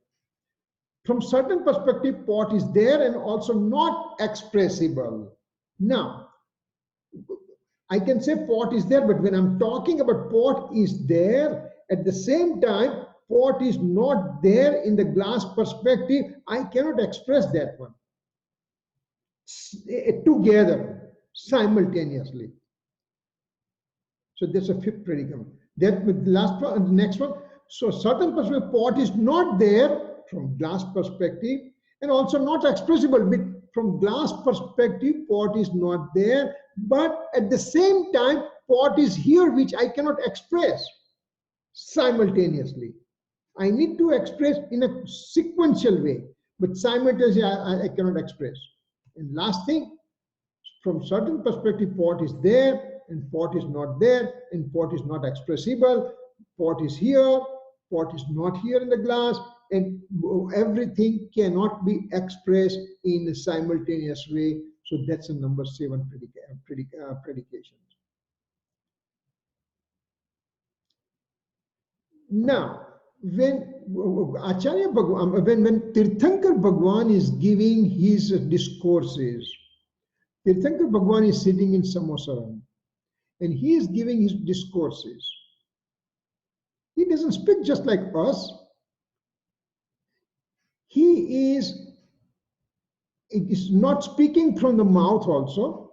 From certain perspective, pot is there and also not expressible. Now, I can say pot is there, but when I'm talking about pot is there, at the same time, pot is not there in the glass perspective, I cannot express that one together simultaneously. So that's a fifth predicament. That with last one, next one. So certain perspective, pot is not there from glass perspective and also not expressible. But from glass perspective, pot is not there. But at the same time, pot is here, which I cannot express simultaneously. I need to express in a sequential way, but simultaneously I cannot express. And last thing, from certain perspective, pot is there and pot is not there, and pot is not expressible. Pot is here, pot is not here in the glass, and everything cannot be expressed in a simultaneous way. So that's a number 7 predication. Now, when Acharya Bhagwan, when Tirthankar Bhagwan is giving his discourses, Tirthankar Bhagwan is sitting in Samosaram and he is giving his discourses. He doesn't speak just like us. He is not speaking from the mouth also.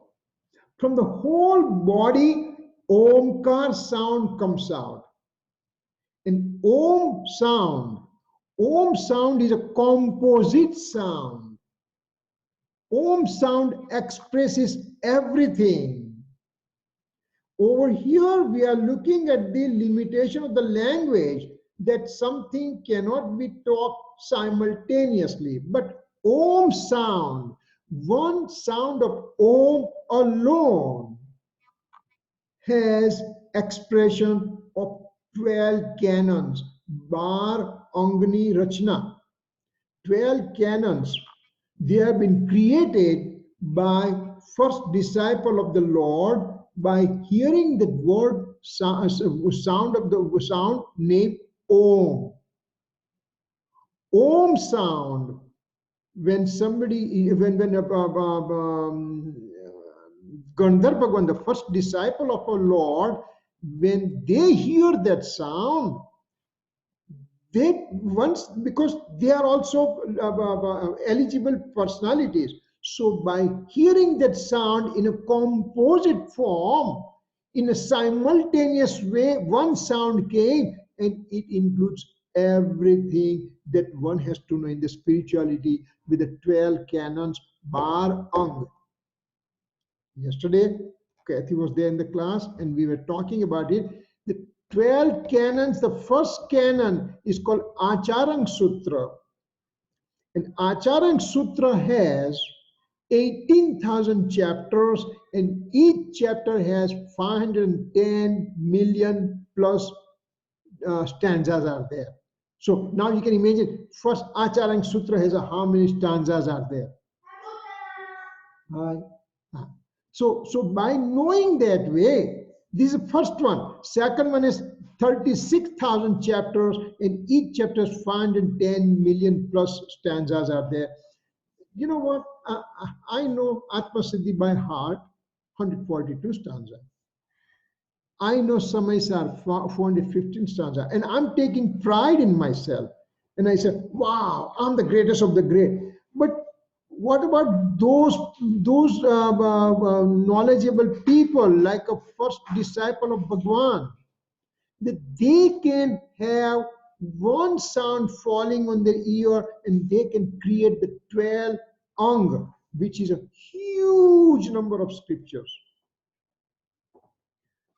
From the whole body, Omkar sound comes out. And Om sound is a composite sound. Om sound expresses everything. Over here, we are looking at the limitation of the language, that something cannot be talked simultaneously. But Om sound, one sound of Om alone, has expression of 12 canons. Bar Angani Rachna. 12 canons. They have been created by first disciple of the Lord by hearing the word sound of the sound named Om. Om sound. When somebody, when Gandhar Bhagwan, the first disciple of our Lord, when they hear that sound, they once, because they are also eligible personalities. So by hearing that sound in a composite form, in a simultaneous way, one sound came, and it includes everything that one has to know in the spirituality with the 12 canons bar ang. Yesterday, Kathy was there in the class and we were talking about it. The 12 canons, the first canon is called Acharang Sutra. And Acharang Sutra has 18,000 chapters, and each chapter has 510 million plus stanzas are there. So now you can imagine, first Acharang Sutra has how many stanzas are there? So by knowing that way, this is the first one. Second one is 36,000 chapters, and each chapter is 510 million plus stanzas are there. You know what? I know Atma Siddhi by heart, 142 stanzas. I know Samaisar, 415 stanzas, and I'm taking pride in myself. And I said, wow, I'm the greatest of the great. But what about those knowledgeable people, like a first disciple of Bhagwan, that they can have one sound falling on their ear and they can create the 12 Anga, which is a huge number of scriptures.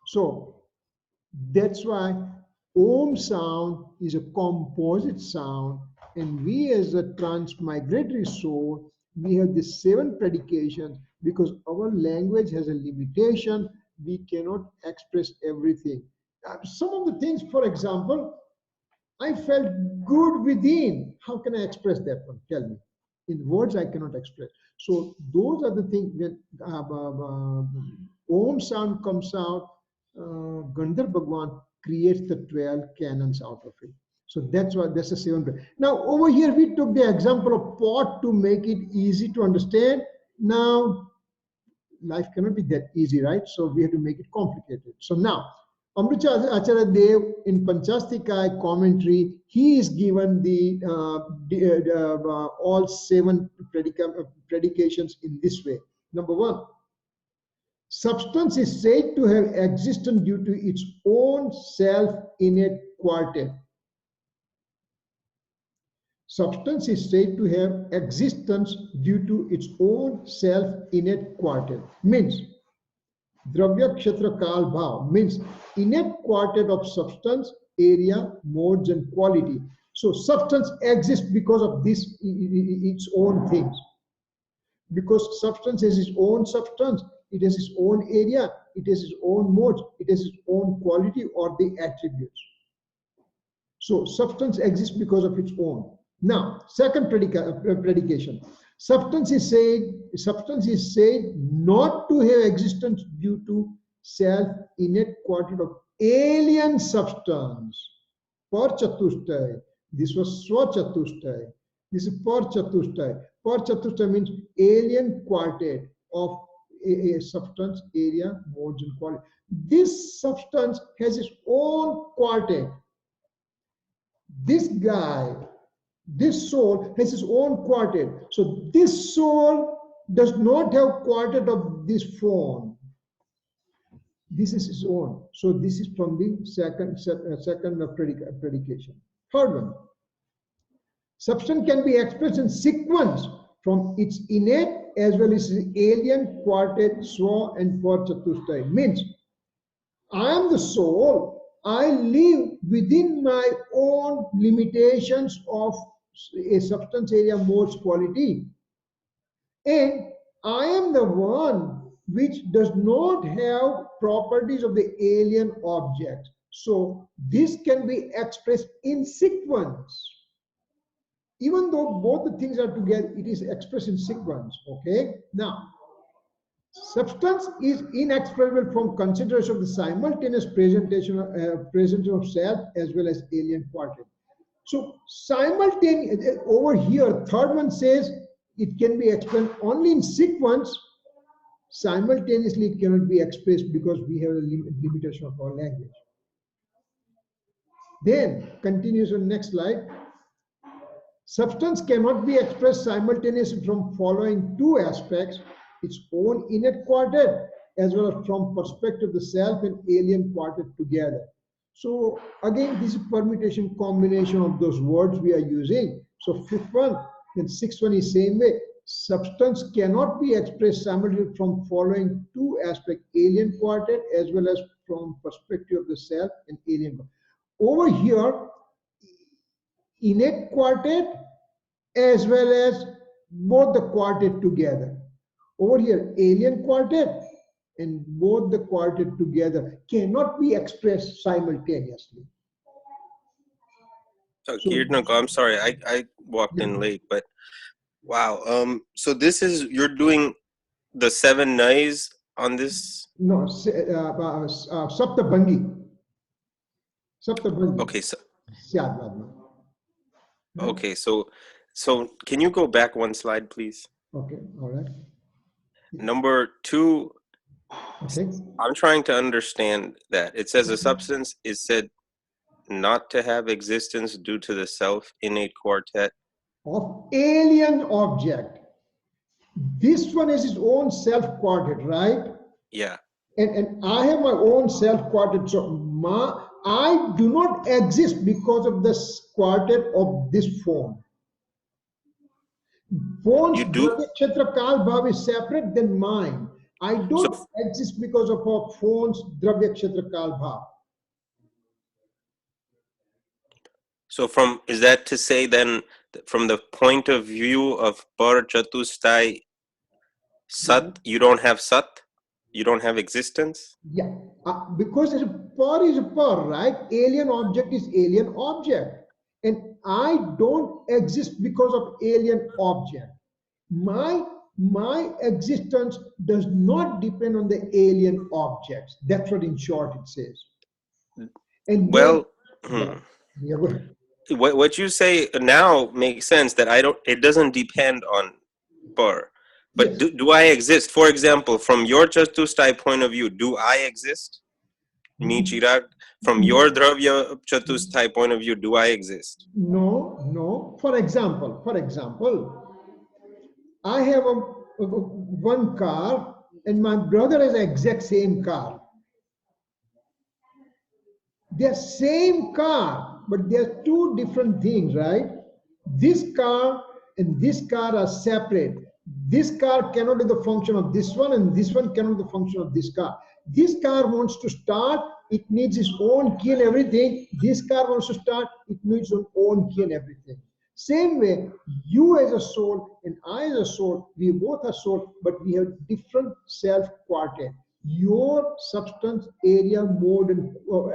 So that's why Om sound is a composite sound, and we as a transmigratory soul, we have the 7 predications because our language has a limitation. We cannot express everything. Some of the things, for example, I felt good within. How can I express that one? Tell me. In words, I cannot express. So those are the things when Om sound comes out, Gandhar Bhagwan creates the 12 canons out of it. So that's why that's the 7. Now over here we took the example of pot to make it easy to understand. Now life cannot be that easy, right? So we have to make it complicated. So now Amrita Acharya Dev in Panchastikaya commentary, he is given all 7 predications in this way. Number 1, substance is said to have existence due to its own self-innate quartet. Substance is said to have existence due to its own self-innate quartet. Means, Dravya Kshetra Kal Bhav means innate quartet of substance, area, modes, and quality. So substance exists because of this, its own things. Because substance has its own substance, it has its own area, it has its own modes, it has its own quality or the attributes. So substance exists because of its own. Now, second predication. Substance is said not to have existence due to self-innate quartet of alien substance. Par Chatushtay. This was Swa Chatushtay. This is Par Chatushtay. Par Chatushtay means alien quartet of a substance, area, modes, and quality. This substance has its own quartet. This guy, this soul has its own quartet. So this soul does not have quartet of this form. This is its own. So this is from the second predication. Third one. Substance can be expressed in sequence from its innate as well as its alien quartet, Swa and Par Chatushtay. Means, I am the soul. I live within my own limitations of a substance, area, modes, quality. And I am the one which does not have properties of the alien object. So this can be expressed in sequence. Even though both the things are together, it is expressed in sequence. Okay? Now, substance is inexpressible from consideration of the simultaneous presentation of self as well as alien quartet. So simultaneous over here, third one says it can be explained only in sequence. Simultaneously, it cannot be expressed because we have a limitation of our language. Then continues on next slide. Substance cannot be expressed simultaneously from following 2 aspects: its own innate quartet as well as from perspective of the self and alien quartet together. So again, this is permutation combination of those words we are using. So 5th one and 6th one is same way. Substance cannot be expressed simultaneously from following 2 aspects: alien quartet as well as from perspective of the self and alien quartet. Over here, innate quartet as well as both the quartet together. Over here, alien quartet and both the quartet together cannot be expressed simultaneously. So, I'm sorry, I walked in late, but wow. So this is, you're doing the 7 nays on this? No, Saptabhangi. Saptabhangi. Okay, so okay, so can you go back 1 slide, please? Okay, all right. Number 2. Okay. I'm trying to understand that it says a substance is said not to have existence due to the self-innate quartet Of alien object. This one has its own self quartet, right? Yeah. And I have my own self quartet. So I do not exist because of this quartet of this form. Phone's Dravya Kshetra Kal Bhav is separate than mine. I don't exist because of our phone's Dravya Kshetra Kal Bhav. So is that to say then, from the point of view of Par Chatushtay, Sat, you don't have Sat? You don't have existence? Yeah, because Par is a Par, right? Alien object is alien object. And I don't exist because of alien object. My existence does not depend on the alien objects. That's what in short it says. And then, Well, yeah, yeah, go ahead. what you say now makes sense, that I don't, it doesn't depend on per. But Yes. do I exist? For example, from your Chatustai point of view, do I exist? Me, Chirag, from your Dravya Chatustai point of view, do I exist? No, no. For example, I have one car, and my brother has the exact same car. They're same car, but they're two different things, right? This car and this car are separate. This car cannot do the function of this one, and this one cannot do the function of this car. This car wants to start, it needs its own key and everything. This car wants to start, it needs its own key and everything. Same way, you as a soul and I as a soul, we both are soul, but we have different self quartet. Your substance, area, mode,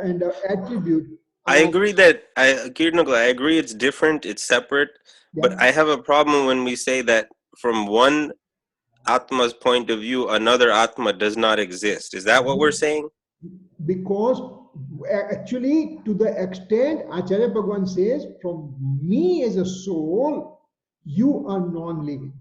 and attribute I are, agree that Kirnagla, I agree it's different, it's separate, but yeah. I have a problem when we say that from one Atma's point of view, another Atma does not exist. Is that what we're saying? Because actually, to the extent Acharya Bhagwan says, from me as a soul, you are non-living.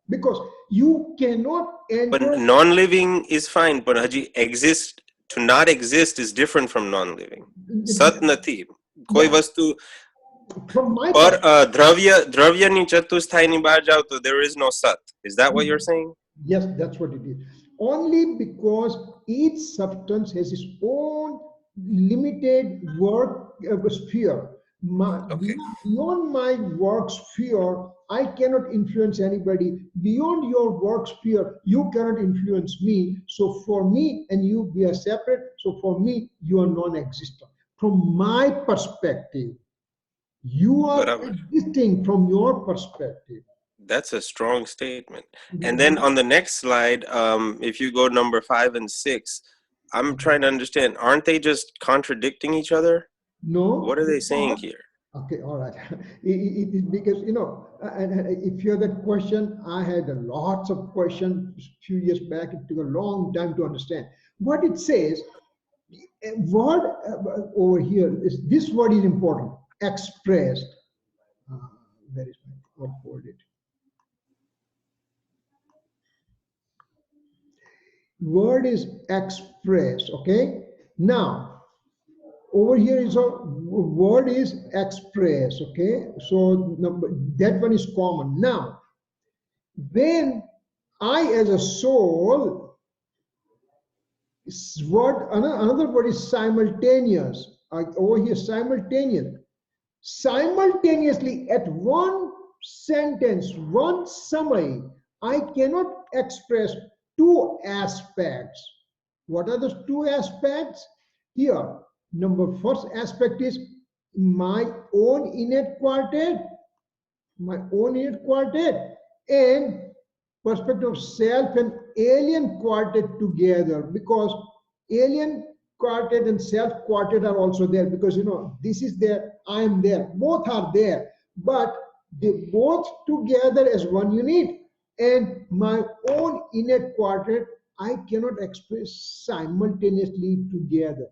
Because you cannot But enter. non-living is fine, but Haji, exist, to not exist is different from non-living. Sat nati. Koi Yeah, vastu from my par perspective. dravya ni chatusthai ni baar jao, to there is no sat. Is that what you're saying? Yes, that's what it is. Only because each substance has its own limited work sphere. Okay. Beyond my work sphere, I cannot influence anybody. Beyond your work sphere, you cannot influence me. So for me and you, we are separate. So for me, you are non-existent. From my perspective, you are Barabar. existing from your perspective. That's a strong statement. And then on the next slide, if you go number 5 and 6, I'm trying to understand, aren't they just contradicting each other? What No, are they saying because, here? okay, all right. It is because, and if you have that question, I had lots of questions a few years back. It took a long time to understand. What it says, a word over here, is this word is important, expressed. Uh, where is my, what word it? Word is expressed, okay? Now, over here is a word is express, okay? So that one is common. Now, when I as a soul, word, another word is simultaneous. Over here, simultaneous. Simultaneously, at one sentence, one summary, I cannot express two aspects. What are those two aspects? Here, number first aspect is my own innate quartet, and perspective of self and alien quartet together, because alien quartet and self quartet are also there, because this is there, I am there, both are there, but they both together as one unit, and my own innate quartet I cannot express simultaneously together.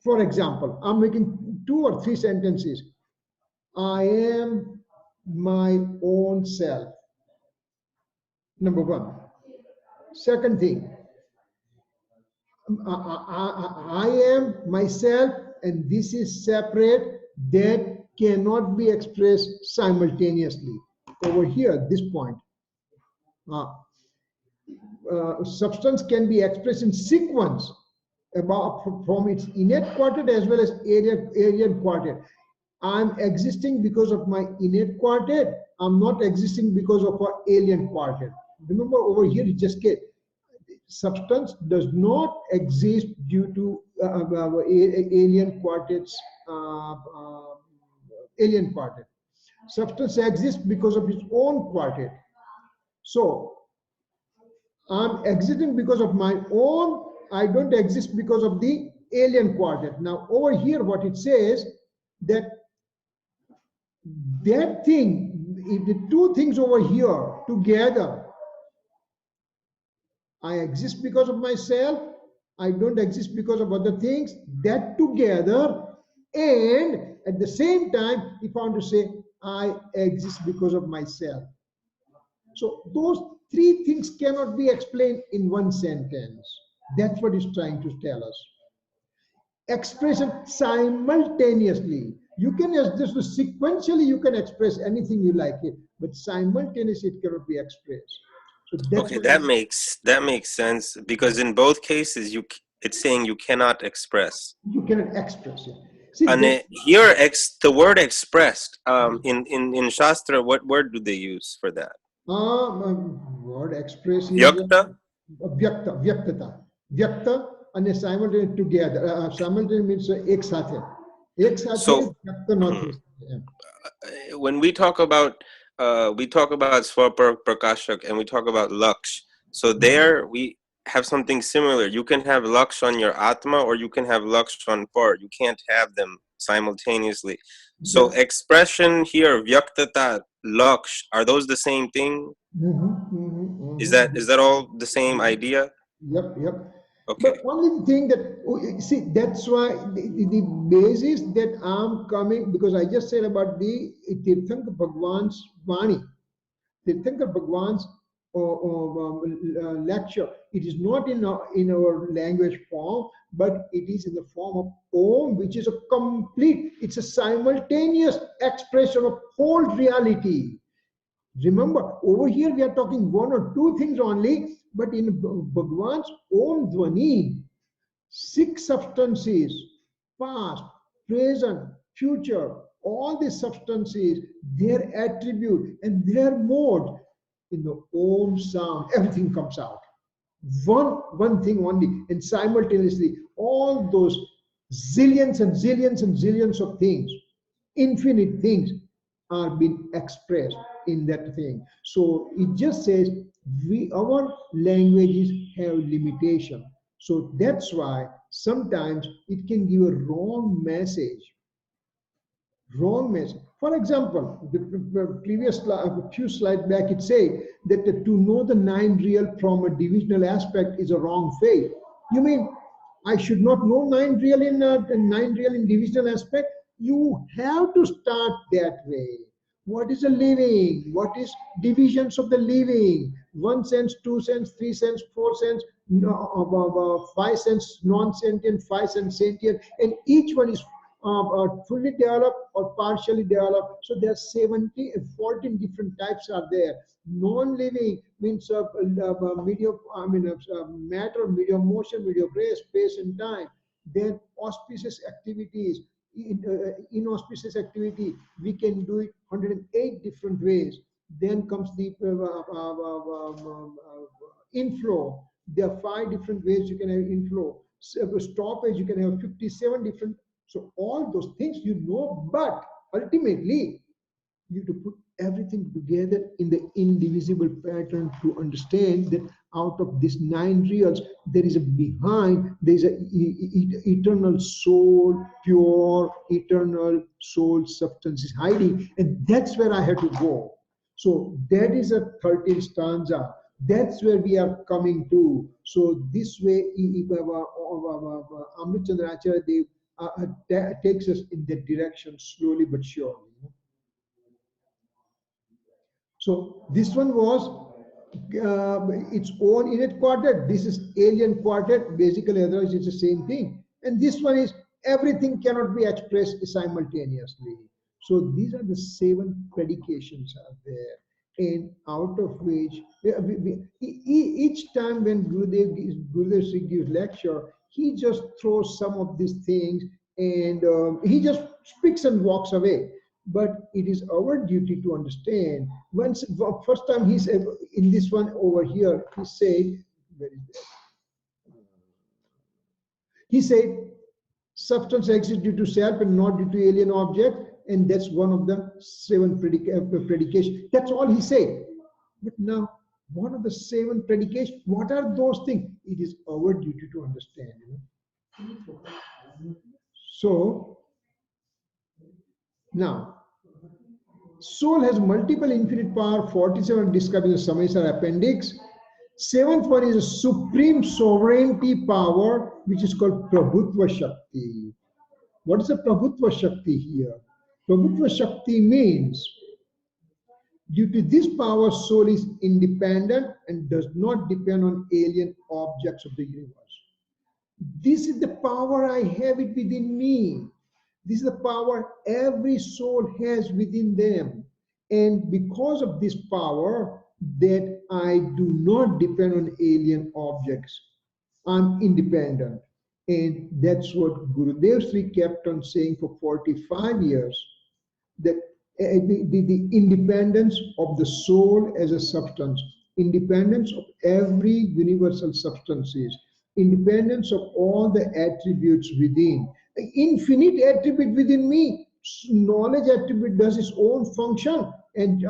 For example, I'm making two or three sentences. I am my own self. Number one. Second thing, I am myself, and this is separate, that cannot be expressed simultaneously. Over here, this point, uh, substance can be expressed in sequence about from its innate quartet as well as alien quartet. I'm existing because of my innate quartet. I'm not existing because of our alien quartet. Remember, over here, it just get substance does not exist due to alien quartets, alien quartet. Substance exists because of its own quartet. So I'm existing because of my own. I don't exist because of the alien quartet. Now over here, what it says, that that thing, if the two things over here together, I exist because of myself, I don't exist because of other things, that together, and at the same time, if I want to say, I exist because of myself. So those three things cannot be explained in one sentence. That's what it's trying to tell us. Expression simultaneously. You can just sequentially, you can express anything you like it, but simultaneously it cannot be expressed. So that's Okay, why that makes sense, because in both cases it's saying you cannot express. you cannot express it. See, And here the word expressed in Shastra, what word do they use for that? word express is Vyakta? vyakta, vyaktata, vyakta, and simultaneous together. Simultaneous means ek sathe. Ek sathe, So vyakta not. hmm, when we talk about Prakashak and we talk about Laksh, so there we have something similar. You can have Laksh on your Atma or you can have Laksh on Par. You can't have them simultaneously. So Yeah. expression here, Vyaktata, Laksh, are those the same thing? Is that all the same idea? Yep, yep. But Okay. only the thing that, see, that's why the basis that I'm coming, because I just said about the Tirthankar Bhagwan's Vani, Tirthankar Bhagwan's lecture. It is not in our language form, but it is in the form of Om, which is a complete, it's a simultaneous expression of whole reality. Remember, over here we are talking one or two things only, but in Bhagwan's Om Dhvani, six substances, past, present, future, all these substances, their attribute and their mode, in the Om sound, everything comes out. One thing only, and simultaneously, all those zillions and zillions and zillions of things, infinite things, are being expressed in that thing. So it just says our languages have limitation. So that's why sometimes it can give a wrong message. Wrong message. For example, the previous few slides back, it said that to know the nine real from a divisional aspect is a wrong faith. You mean I should not know nine real in divisional aspect? You have to start that way. What is a living? What is divisions of the living? 1 sense, 2 sense, 3 sense, 4 sense, no, 5 sense non-sentient, 5 sense sentient, and each one is fully developed or partially developed. So there are 14 different types are there. Non-living means medium, matter, medium motion, medium grace, space and time. Then auspicious activities. Inauspicious activity, we can do it 108 different ways. Then comes the inflow. There are 5 different ways you can have inflow. Stoppage, you can have 57 different. So all those things you know, but ultimately you have to put everything together in the indivisible pattern to understand that out of these 9 reals, there is a behind, there is an eternal soul, pure, eternal soul substance is hiding. And that's where I have to go. So that is a 13th stanza. That's where we are coming to. So this way, Amrit Chandracharya Dev takes us in that direction slowly but surely. So this one was its own innate quartet. This is alien quartet. Basically, otherwise it's the same thing. And this one is everything cannot be expressed simultaneously. So these are the 7 predications are there. And out of which, each time when Gurudev Singh gives lecture, he just throws some of these things and he just speaks and walks away. But it is our duty to understand. Once first time he said in this one over here, he said, where is that? He said, substance exists due to self and not due to alien object, and that's one of the 7 predications. That's all he said. But now, one of the 7 predications, what are those things? It is our duty to understand. So now, soul has multiple infinite power, 47 described in the Samesar appendix. Seventh one is a supreme sovereignty power, which is called Prabhutva Shakti. What is the Prabhutva Shakti here? Prabhutva Shakti means, due to this power, soul is independent and does not depend on alien objects of the universe. This is the power I have it within me. This is the power every soul has within them. And because of this power, that I do not depend on alien objects. I'm independent. And that's what Gurudev Sri kept on saying for 45 years, that the independence of the soul as a substance, independence of every universal substances, independence of all the attributes within, the infinite attribute within me. Knowledge attribute does its own function, and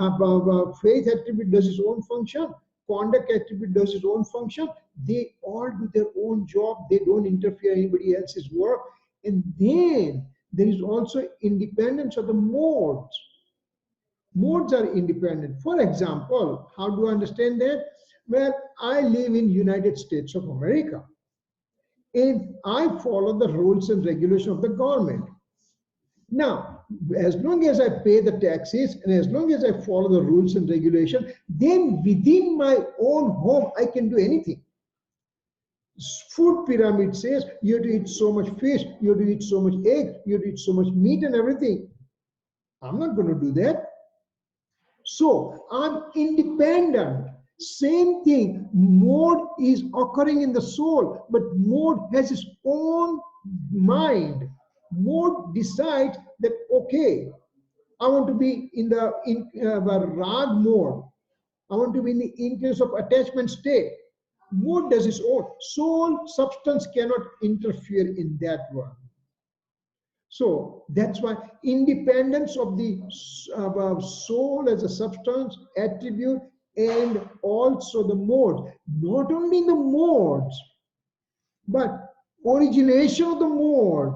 faith attribute does its own function, conduct attribute does its own function. They all do their own job. They don't interfere in anybody else's work. And then there is also independence of the modes. Modes are independent. For example, how do I understand that? Well, I live in United States of America, and I follow the rules and regulations of the government. Now, as long as I pay the taxes and as long as I follow the rules and regulations, then within my own home, I can do anything. Food pyramid says you have to eat so much fish, you have to eat so much egg, you have to eat so much meat and everything. I'm not going to do that. So I'm independent. Same thing, mode is occurring in the soul, but mode has its own mind. Mode decides that, okay, I want to be in the rag mode. I want to be in the increase of attachment state. Mode does its own. Soul substance cannot interfere in that one. So that's why independence of the soul as a substance, attribute, and also the mode. Not only the modes, but origination of the mode,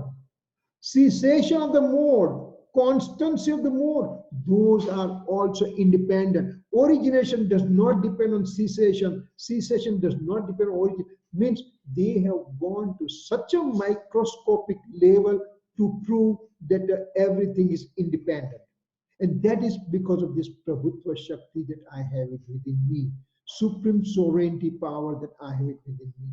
cessation of the mode, constancy of the mode, those are also independent. Origination does not depend on cessation. Cessation does not depend on origin. Means they have gone to such a microscopic level to prove that everything is independent. And that is because of this Prabhutva Shakti that I have it within me. Supreme sovereignty power that I have it within me.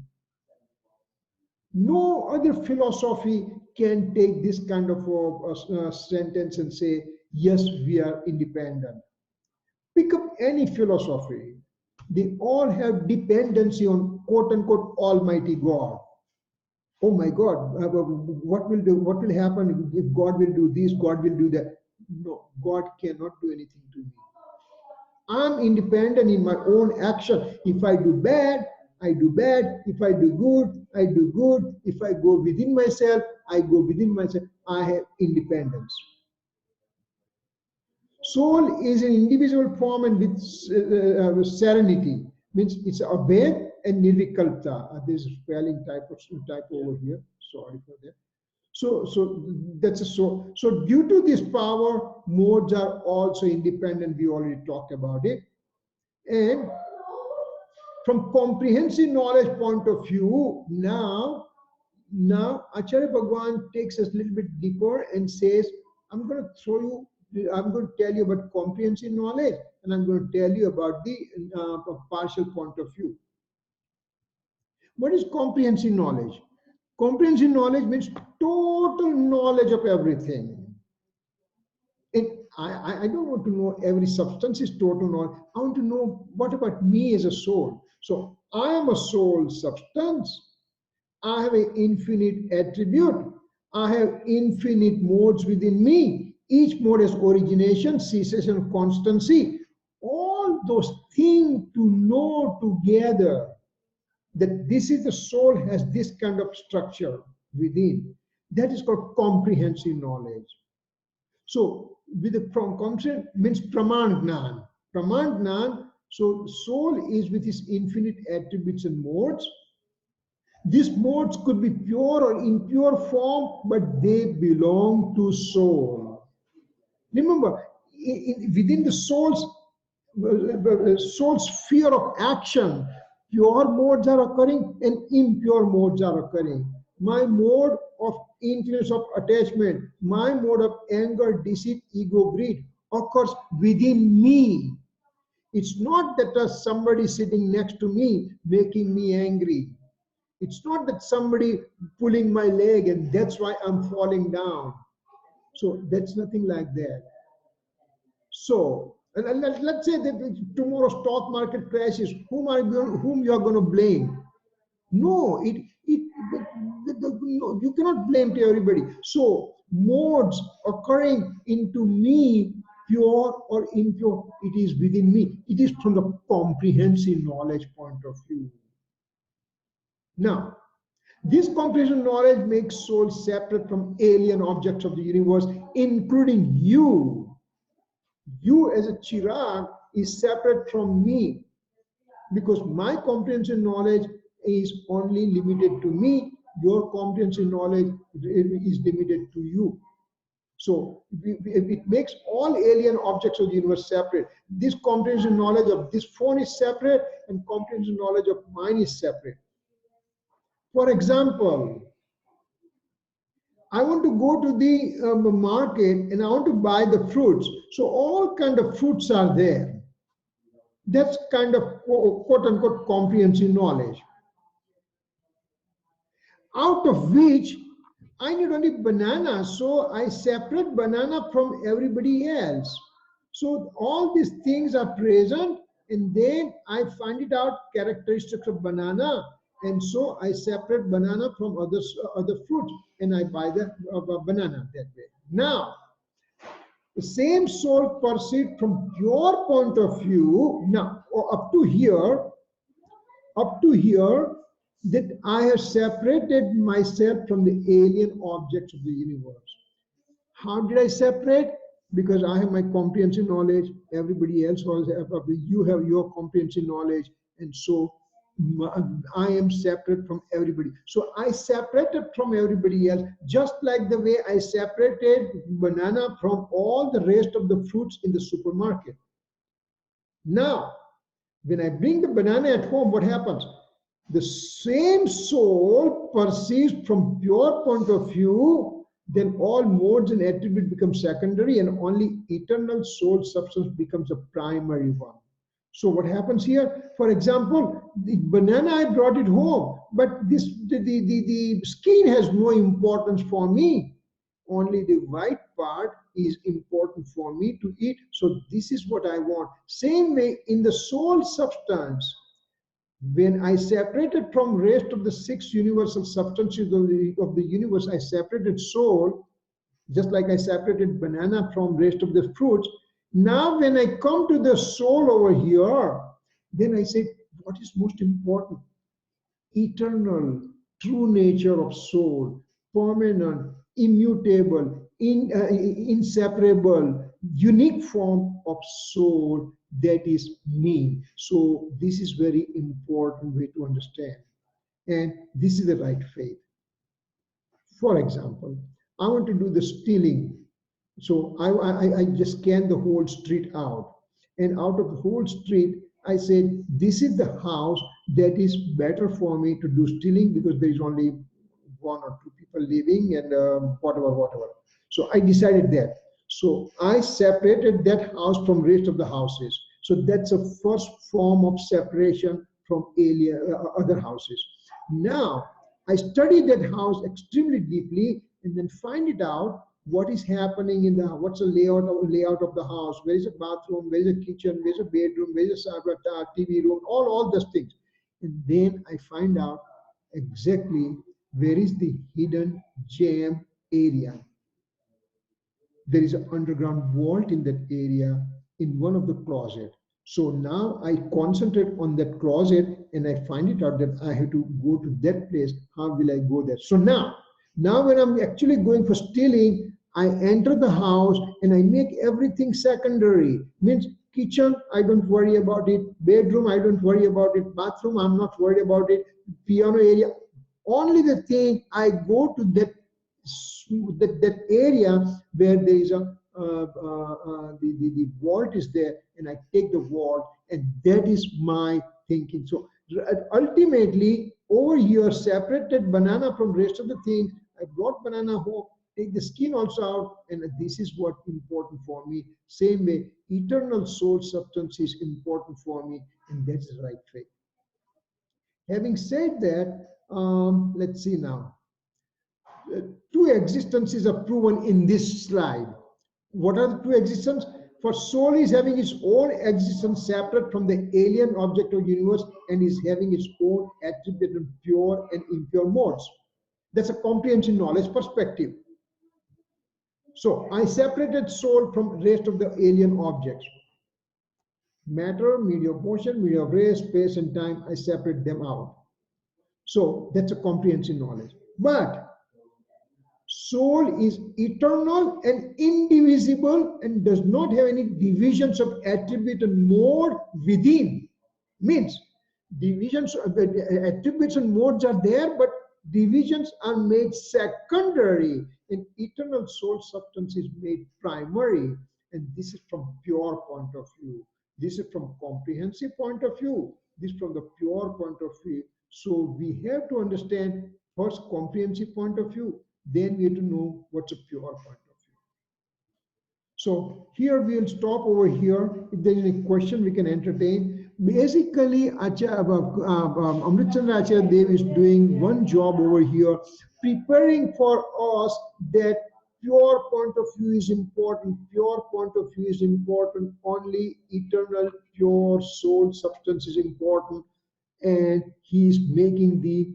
No other philosophy can take this kind of a sentence and say, yes, we are independent. Pick up any philosophy. They all have dependency on quote unquote Almighty God. Oh my God, what will happen if God will do this, God will do that? No, God cannot do anything to me. I'm independent in my own action. If I do bad, I do bad. If I do good, I do good. If I go within myself, I go within myself. I have independence. Soul is an individual form and with serenity. Means it's Abhed and Nirvikalpa. There's a spelling typo over here. Sorry for that. So that's a so. So due to this power, modes are also independent. We already talked about it. And from comprehensive knowledge point of view, now Acharya Bhagwan takes us a little bit deeper and says, I'm going to tell you about comprehensive knowledge, and I'm going to tell you about the partial point of view. What is comprehensive knowledge? Comprehensive knowledge means total knowledge of everything. And I don't want to know every substance is total knowledge. I want to know what about me as a soul. So I am a soul substance. I have an infinite attribute. I have infinite modes within me. Each mode has origination, cessation, constancy. All those things to know together that this is the soul has this kind of structure within. That is called comprehensive knowledge. So with the comprehension means praman gnan. Praman gnan, so soul is with its infinite attributes and modes. These modes could be pure or impure form, but they belong to soul. Remember, within the soul's sphere of action, pure modes are occurring and impure modes are occurring. My mode of influence of attachment, my mode of anger, deceit, ego, greed occurs within me. It's not that there's somebody sitting next to me making me angry. It's not that somebody pulling my leg and that's why I'm falling down. So that's nothing like that. So let's say that tomorrow stock market crashes, whom you are going to blame? No, no, you cannot blame to everybody. So modes occurring into me, pure or impure, it is within me. It is from the comprehensive knowledge point of view. Now, this comprehensive knowledge makes soul separate from alien objects of the universe, including you. You as a chirag is separate from me because my comprehensive knowledge is only limited to me. Your comprehensive knowledge is limited to you. So it makes all alien objects of the universe separate. This comprehensive knowledge of this phone is separate and comprehensive knowledge of mine is separate. For example, I want to go to the market and I want to buy the fruits. So all kind of fruits are there. That's kind of quote unquote comprehensive knowledge. Out of which I need only banana, so I separate banana from everybody else. So all these things are present and then I find it out characteristics of banana, and so I separate banana from other fruits and I buy the banana that way. Now, the same soul perceived from your point of view, now up to here, that I have separated myself from the alien objects of the universe. How did I separate? Because I have my comprehensive knowledge, everybody else also you have your comprehensive knowledge, and so I am separate from everybody. So I separated from everybody else, just like the way I separated banana from all the rest of the fruits in the supermarket. Now, when I bring the banana at home, what happens? The same soul perceives from pure point of view, then all modes and attributes become secondary and only eternal soul substance becomes a primary one. So what happens here? For example, the banana, I brought it home, but the skin has no importance for me. Only the white part is important for me to eat. So this is what I want. Same way in the soul substance, when I separated from rest of the 6 universal substances of the universe, I separated soul, just like I separated banana from rest of the fruits. Now when I come to the soul over here, then I say, what is most important? Eternal, true nature of soul, permanent, immutable, inseparable, unique form of soul, that is me. So this is very important way to understand. And this is the right faith. For example, I want to do the stealing. So I just scan the whole street out. And out of the whole street, I said, this is the house that is better for me to do stealing because there is only 1 or 2 people living and whatever. So I decided that. So I separated that house from rest of the houses. So that's a first form of separation from other houses. Now, I studied that house extremely deeply and then find it out what is happening in the house, what's the layout of the house, where is a bathroom, where is a kitchen, where is a bedroom, where is a TV room, all those things. And then I find out exactly where is the hidden gem area. There is an underground vault in that area in one of the closet. So now I concentrate on that closet and I find it out that I have to go to that place. How will I go there? So now when I'm actually going for stealing, I enter the house and I make everything secondary. Means kitchen, I don't worry about it. Bedroom, I don't worry about it. Bathroom, I'm not worried about it. Piano area. Only the thing, I go to that area where there is a the vault is there, and I take the vault, and that is my thinking. So Ultimately, over here, separated banana from rest of the thing. I brought banana home, take the skin also out, and this is what important for me. Same way, eternal soul substance is important for me, and that's the right way. Having said that, let's see now. Two existences are proven in this slide. What are the two existences? For soul is having its own existence separate from the alien object of universe and is having its own attribute in pure and impure modes. That's a comprehensive knowledge perspective. So I separated soul from rest of the alien objects. Matter, medium of motion, medium of ray, space and time, I separate them out. So that's a comprehensive knowledge. But soul is eternal and indivisible and does not have any divisions of attribute and mode within. Means divisions, attributes and modes are there, but divisions are made secondary, and eternal soul substance is made primary. And this is from pure point of view. This is from comprehensive point of view. This is from the pure point of view. So we have to understand first comprehensive point of view, then we have to know what's a pure point of view. So here we will stop over here. If there is any question, we can entertain. Basically, Amrit Chandra Acharya Dev is doing one job over here, preparing for us that pure point of view is important. Pure point of view is important. Only eternal, pure soul substance is important. And he is making the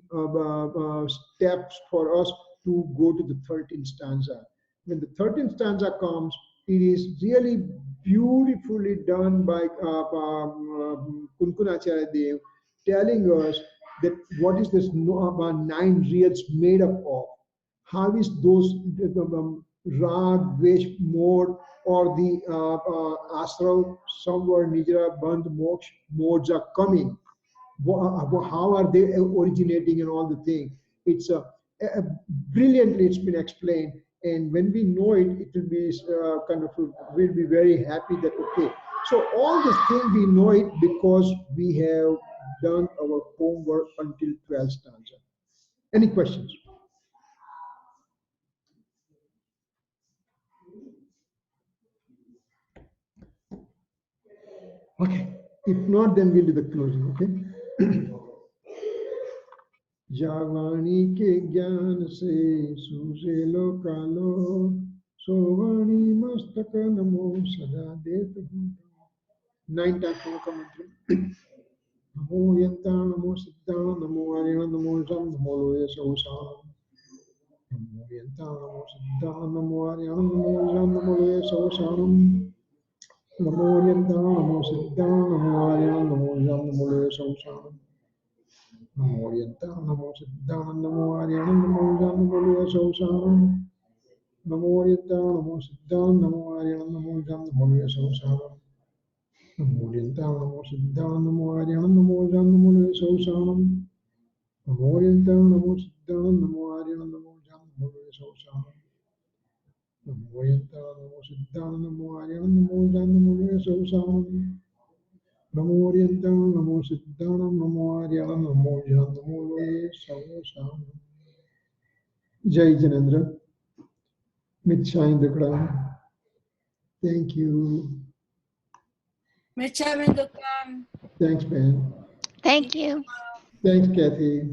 steps for us to go to the 13th stanza. When the 13th stanza comes, it is really beautifully done by Kunkuna Acharya Dev, telling us that what is this 9 reals made up of? How is those Rag, Dvesh, mode, or the Asra, Samvar, Nijra, Bandh, Moksha modes are coming? How are they originating and all the thing? It's brilliantly it's been explained, and when we know it, it will be we'll be very happy that okay. So all this thing we know it because we have done our homework until 12th stanza. Any questions? Okay. If not, then we'll do the closing. Okay. जावाणी के ज्ञान से सूझे लो कालो सोवाणी मस्तक नमो सदा देत हूँ 9 times का मंत्र नमो यंता नमो सिद्धा नमो आर्यण नमो जम नमो लोये सौसाम नमो यंता नमो सिद्धा नमो आर्यण नमो जम नमो लोये सौसाम नमो यंता नमो सिद्धा नमो आर्यण नमो जम नमो लोये सौसाम Namo Yanta, Namo Siddham, Namo Aryan, Namo Jam, Namo Luya Sausam. Namo Yanta, Namo Siddham, Namo Aryan, Namo Jam, Namo Luya Sausam. Namo Yanta, Namo Siddham, Namo Aryan, Namo Jam, Namo Luya Sausam. Namo Yanta, Namo Siddham, Namo Aryan, Namo Jam, Namo Luya Sausam. Namo Yanta, Namo Siddham, Namo Aryan, Namo Jam, Namo Luya Sausam. Namo Orientam, Namo Siddhanam, Namo Aryanam, Namo Jam, Namo Loye Savasam. Jai Janendra. Mid-shine the crown. Thank you. Michamin Dukam. Thanks, man. Thank you. Thanks, Kathy.